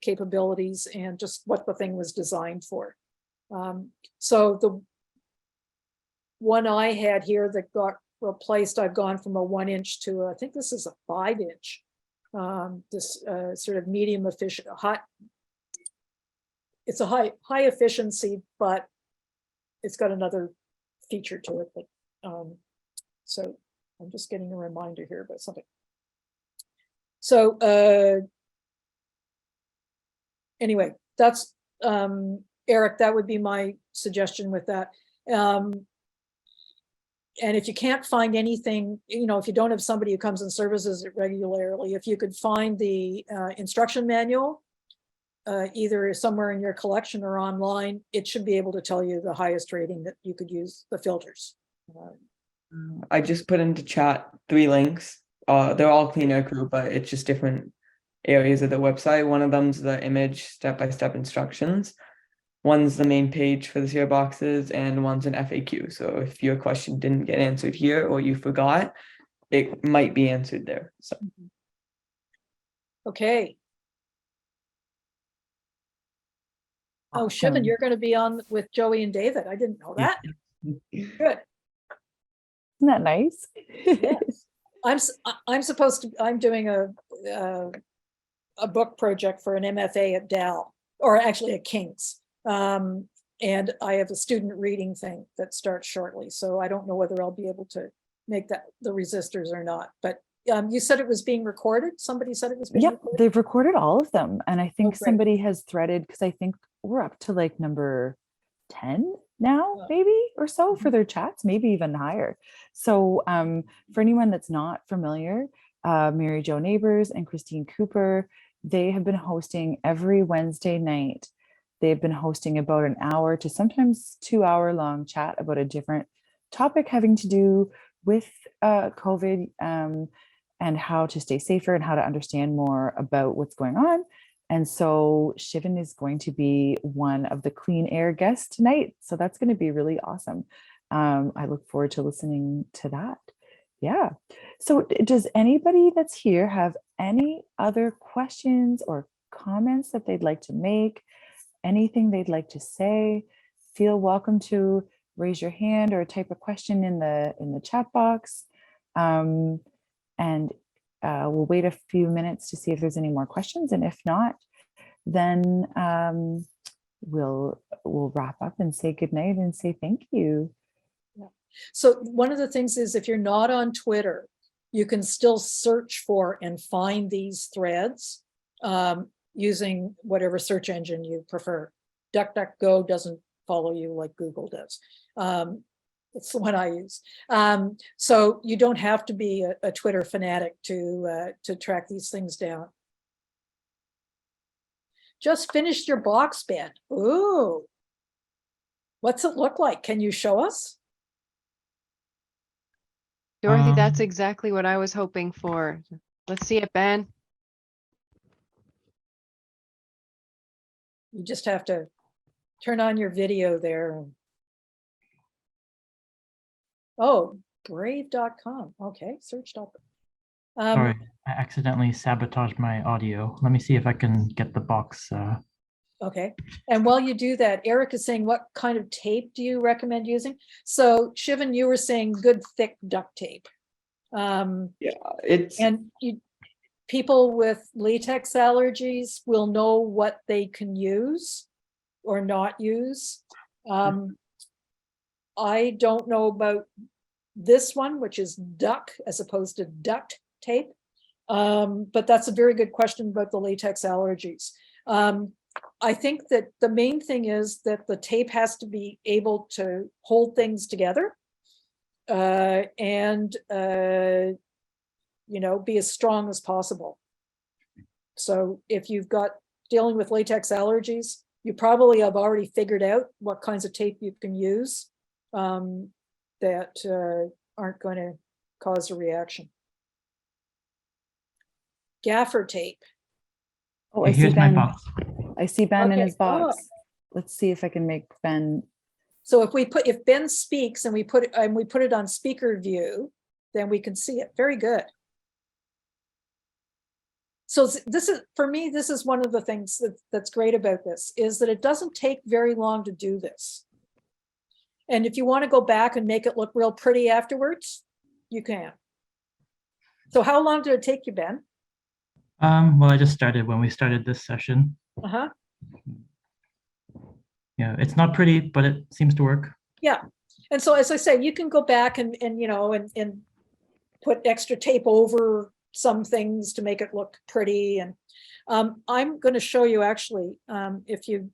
capabilities and just what the thing was designed for. So the one I had here that got replaced, I've gone from a 1-inch to I think this is a 5-inch. This sort of medium efficient, it's a high efficiency, but it's got another feature to it. But so I'm just getting a reminder here about something. So anyway, that's Eric, that would be my suggestion with that. And if you can't find anything, if you don't have somebody who comes and services it regularly, if you could find the instruction manual, either somewhere in your collection or online, it should be able to tell you the highest rating that you could use the filters. I just put into chat 3 links. They're all Clean Air Crew, but it's just different areas of the website. One of them's the image step-by-step instructions. One's the main page for the cereal boxes, and one's an FAQ. So if your question didn't get answered here or you forgot, it might be answered there. So Okay. Oh, Shivan, Awesome. you're going to be on with Joey and David. I didn't know that. Good. Isn't that nice? Yes. I'm doing a book project for an MFA at Dal, or actually at King's. And I have a student reading thing that starts shortly. So I don't know whether I'll be able to make the resistors or not, but you said it was being recorded. Somebody said it was being Yep, recorded. they've recorded all of them. And I think great. somebody has threaded, because I think we're up to like number 10 now, Oh. maybe, or so for their chats, maybe even higher. So for anyone that's not familiar, Mary Jo Neighbors and Christine Cooper, they have been hosting every Wednesday night. They've been hosting about an hour to sometimes 2-hour long chat about a different topic having to do with COVID and how to stay safer and how to understand more about what's going on. And so Shivan is going to be one of the clean air guests tonight. So that's going to be really awesome. I look forward to listening to that. Yeah. So does anybody that's here have any other questions or comments that they'd like to make? Anything they'd like to say? Feel welcome to raise your hand or type a question in the chat box. And we'll wait a few minutes to see if there's any more questions. And if not, then we'll wrap up and say goodnight and say thank you. So one of the things is, if you're not on Twitter, you can still search for and find these threads using whatever search engine you prefer. DuckDuckGo doesn't follow you like Google does. It's the one I use. So you don't have to be a Twitter fanatic to track these things down. Just finished your box bed. Ooh. What's it look like? Can you show us? Dorothy, that's exactly what I was hoping for. Let's see it, Ben. You just have to turn on your video there. Oh, brave.com. Okay, search.com. Sorry, I accidentally sabotaged my audio. Let me see if I can get the box. Okay, and while you do that, Eric is saying, what kind of tape do you recommend using? So Shivan, you were saying good thick duct tape. It's And people with latex allergies will know what they can use or not use. I don't know about this one, which is duck as opposed to duct tape. But that's a very good question about the latex allergies. I think that the main thing is that the tape has to be able to hold things together and be as strong as possible. So if you've got dealing with latex allergies, you probably have already figured out what kinds of tape you can use that aren't going to cause a reaction. Gaffer tape. Oh, I see Here's my Ben. box. I see Ben in Okay. his box. Let's see if I can make Ben. So if Ben speaks and we put it on speaker view, then we can see it. Very good. So this is, for me, this is one of the things that's great about this, is that it doesn't take very long to do this. And if you want to go back and make it look real pretty afterwards, you can. So how long did it take you, Ben? Well, I just started when we started this session. Uh-huh. Yeah, it's not pretty, but it seems to work. Yeah. And so, as I say, you can go back and put extra tape over some things to make it look pretty. And I'm going to show you actually, if you,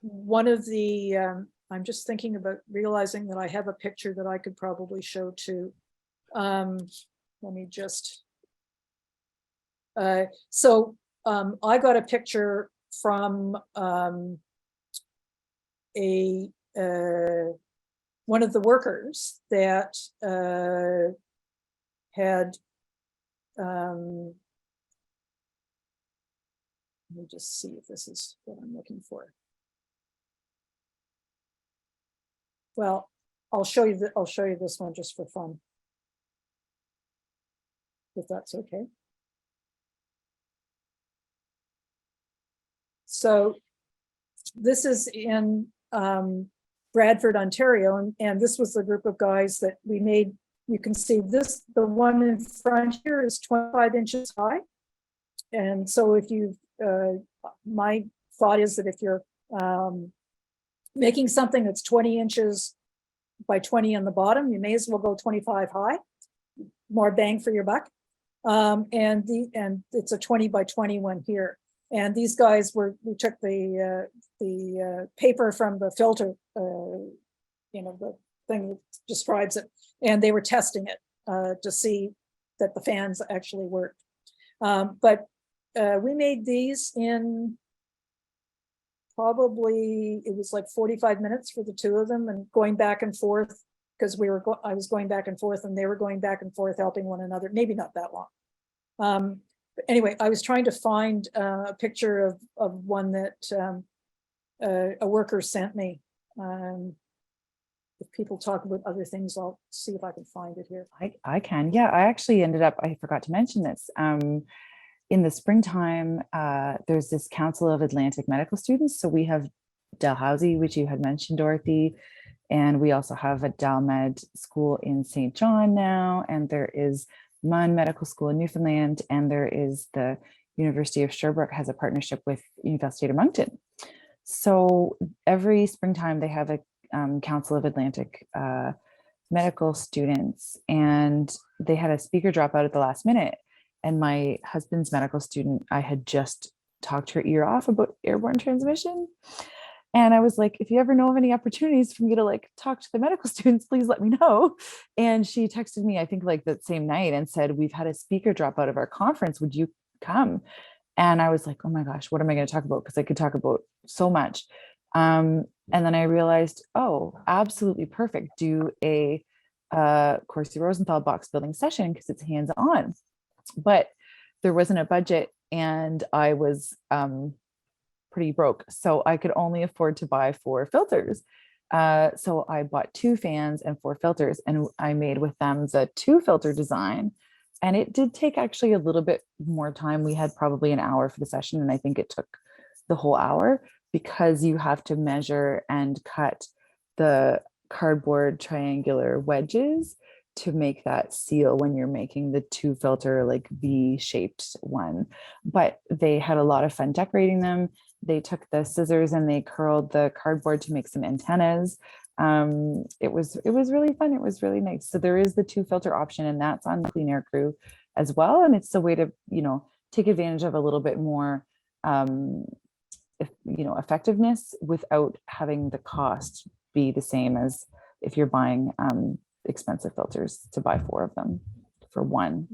one of the, I'm just thinking about realizing that I have a picture that I could probably show too. Let me just, so I got a picture from one of the workers that had, let me just see if this is what I'm looking for. Well, I'll show you this one just for fun, if that's okay. So this is in Bradford, Ontario, and this was the group of guys that we made. You can see this, the one in front here is 25 inches high. And so if you, my thought is that if you're making something that's 20 inches by 20 on the bottom, you may as well go 25 high, more bang for your buck. And it's a 20 by 20 one here. And these guys we took the paper from the filter, the thing that describes it, and they were testing it to see that the fans actually worked. But we made these in probably, it was like 45 minutes for the two of them, and going back and forth, because I was going back and forth and they were going back and forth helping one another. Maybe not that long. But anyway, I was trying to find a picture of one that a worker sent me. if people talk about other things, I'll see if I can find it here. I can. Yeah, I actually ended up, I forgot to mention this. In the springtime, there's this Council of Atlantic Medical Students. So we have Dalhousie, which you had mentioned, Dorothy, and we also have a Dalmed school in St. John now, and there is MUN Medical School in Newfoundland, and there is the University of Sherbrooke has a partnership with University of Moncton. So every springtime they have a Council of Atlantic medical students, and they had a speaker drop out at the last minute. And my husband's medical student, I had just talked her ear off about airborne transmission. And I was like, if you ever know of any opportunities for me to like talk to the medical students, please let me know. And she texted me, I think like that same night, and said, we've had a speaker drop out of our conference. Would you come? And I was like, oh my gosh, what am I going to talk about? Because I could talk about so much. And then I realized, oh, absolutely perfect. Do a Corsi Rosenthal box building session because it's hands-on. But there wasn't a budget, and I was pretty broke. So I could only afford to buy 4 filters. So I bought 2 fans and 4 filters, and I made with them the 2 filter design. And it did take actually a little bit more time. We had probably an hour for the session, and I think it took the whole hour because you have to measure and cut the cardboard triangular wedges to make that seal when you're making the 2 filter like V-shaped one. But they had a lot of fun decorating them. They took the scissors and they curled the cardboard to make some antennas. It was really fun. It was really nice. So there is the 2 filter option, and that's on Clean Air Crew as well. And it's a way to, take advantage of a little bit more, effectiveness without having the cost be the same as if you're buying expensive filters to buy 4 of them for one.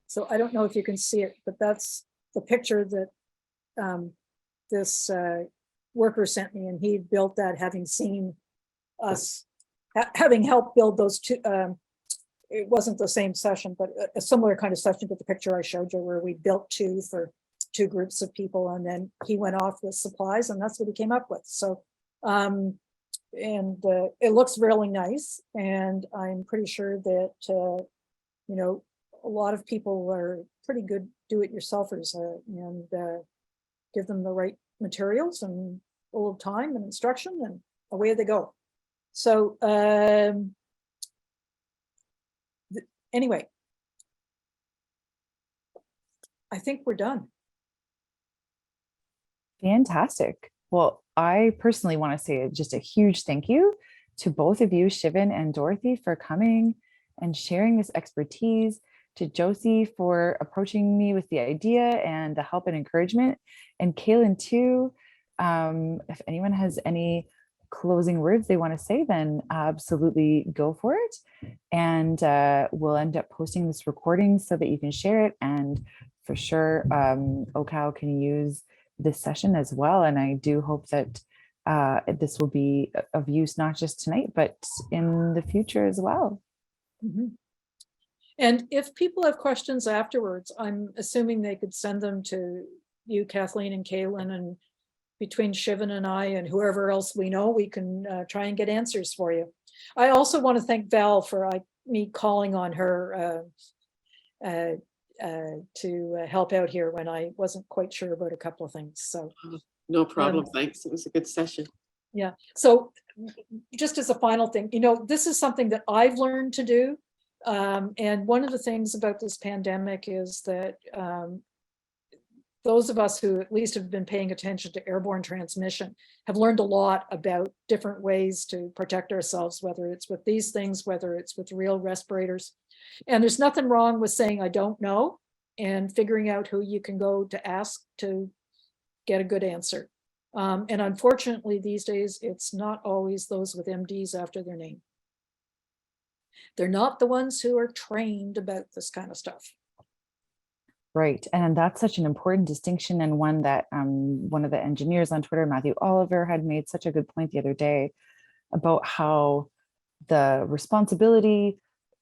So I don't know if you can see it, but that's the picture that this worker sent me, and he built that having seen us, having helped build those 2. It wasn't the same session, but a similar kind of session to the picture I showed you, where we built 2 for 2 groups of people, and then he went off with supplies, and that's what he came up with. So it looks really nice, and I'm pretty sure that a lot of people are pretty good do-it-yourselfers, and give them the right materials and a little time and instruction, and away they go. So anyway, I think we're done. Fantastic. Well, I personally want to say just a huge thank you to both of you, Shivan and Dorothy, for coming and sharing this expertise, to Josie for approaching me with the idea and the help and encouragement, and Kaylin too. If anyone has any closing words they want to say, then absolutely go for it. And we'll end up posting this recording so that you can share it. And for sure, OCAL can use this session as well. And I do hope that this will be of use, not just tonight, but in the future as well. Mm-hmm. And if people have questions afterwards, I'm assuming they could send them to you, Kathleen and Kaylin, and between Shivan and I and whoever else we know, we can try and get answers for you. I also want to thank Val for me calling on her to help out here when I wasn't quite sure about a couple of things. So no problem. Thanks. It was a good session. Yeah. So just as a final thing, this is something that I've learned to do. And one of the things about this pandemic is that those of us who at least have been paying attention to airborne transmission have learned a lot about different ways to protect ourselves, whether it's with these things, whether it's with real respirators. And there's nothing wrong with saying, I don't know, and figuring out who you can go to ask to get a good answer. And unfortunately, these days, it's not always those with MDs after their name. They're not the ones who are trained about this kind of stuff. Right. And that's such an important distinction, and one that one of the engineers on Twitter, Matthew Oliver, had made such a good point the other day about how the responsibility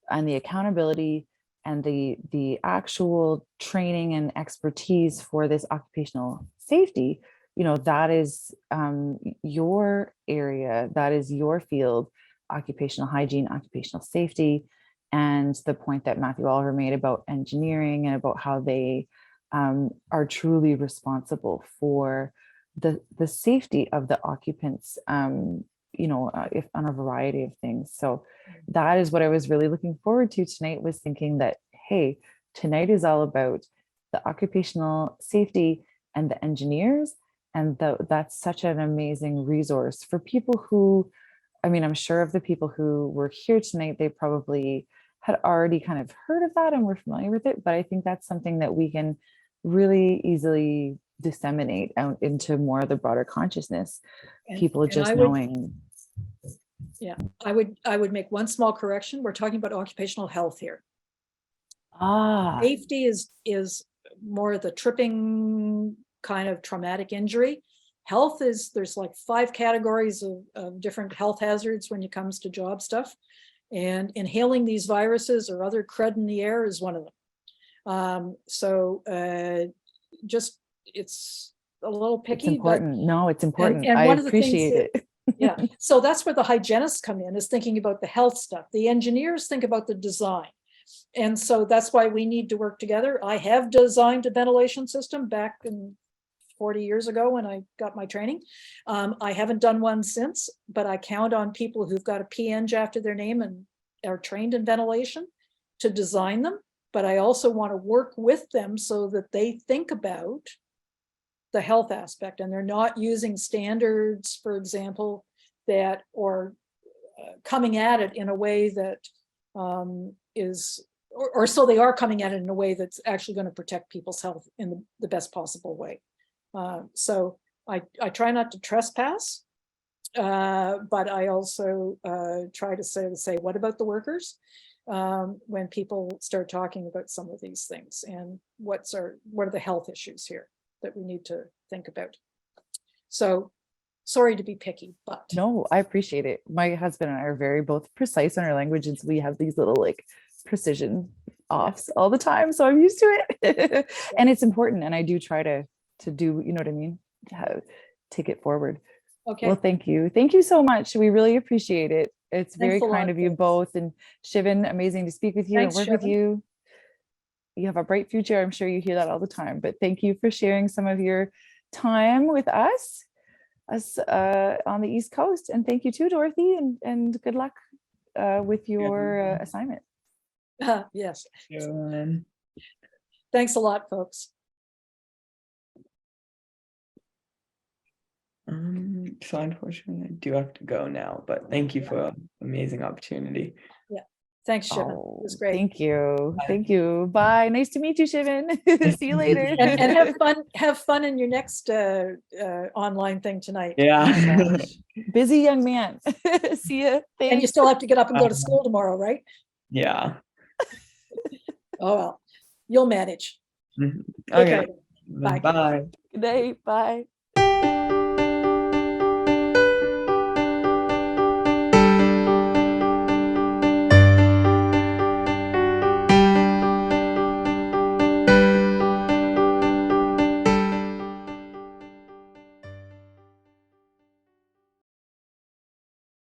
and the accountability and the actual training and expertise for this occupational safety that is your area, that is your field, occupational hygiene, occupational safety. And the point that Matthew Oliver made about engineering and about how they are truly responsible for the safety of the occupants, if on a variety of things. So that is what I was really looking forward to tonight, was thinking that, hey, tonight is all about the occupational safety and the engineers. And that's such an amazing resource for people who, I'm sure of the people who were here tonight, they probably had already kind of heard of that and were familiar with it. But I think that's something that we can really easily disseminate out into more of the broader consciousness. People just knowing. Yeah, I would make one small correction. We're talking about occupational health here. Safety is more the tripping kind of traumatic injury. Health is, there's like 5 categories of different health hazards when it comes to job stuff. And inhaling these viruses or other crud in the air is one of them. Just, it's a little picky. It's important. No, it's important. And I one of the appreciate things it. Yeah, so that's where the hygienists come in, is thinking about the health stuff. The engineers think about the design. And so that's why we need to work together. I have designed a ventilation system back in 40 years ago when I got my training. I haven't done one since, but I count on people who've got a PNG after their name and are trained in ventilation to design them. But I also want to work with them so that they think about the health aspect, and they're not using standards, for example, that, or coming at it in a way that or so they are coming at it in a way that's actually going to protect people's health in the best possible way. So I try not to trespass, but I also try to say, what about the workers? When people start talking about some of these things, and what are the health issues here that we need to think about. So sorry to be picky, but no, I appreciate it. My husband and I are both precise in our language, and so we have these little like precision offs all the time, so I'm used to it. And it's important, and I do try to do, you know what I mean, take it forward. okay. Well, thank you so much. We really appreciate it. It's very Thanks a kind lot, of you folks. both. And Shivan, amazing to speak with you. Thanks, and work with Shivan. you. You have a bright future. I'm sure you hear that all the time, but thank you for sharing some of your time with us on the East Coast. And thank you too, Dorothy, and good luck with your assignment. Yes. Yeah. Thanks a lot, folks. So unfortunately, I do have to go now, but thank you for an amazing opportunity. Thanks, Shivan. It was great. Thank you. Thank you. Bye. Nice to meet you, Shivan. See you later. And have fun in your next online thing tonight. Yeah. Busy young man. See ya. Thanks. And you still have to get up and go to school tomorrow, right? Yeah. Oh, well, you'll manage. Okay. Okay. Bye. Bye. Good night. Bye.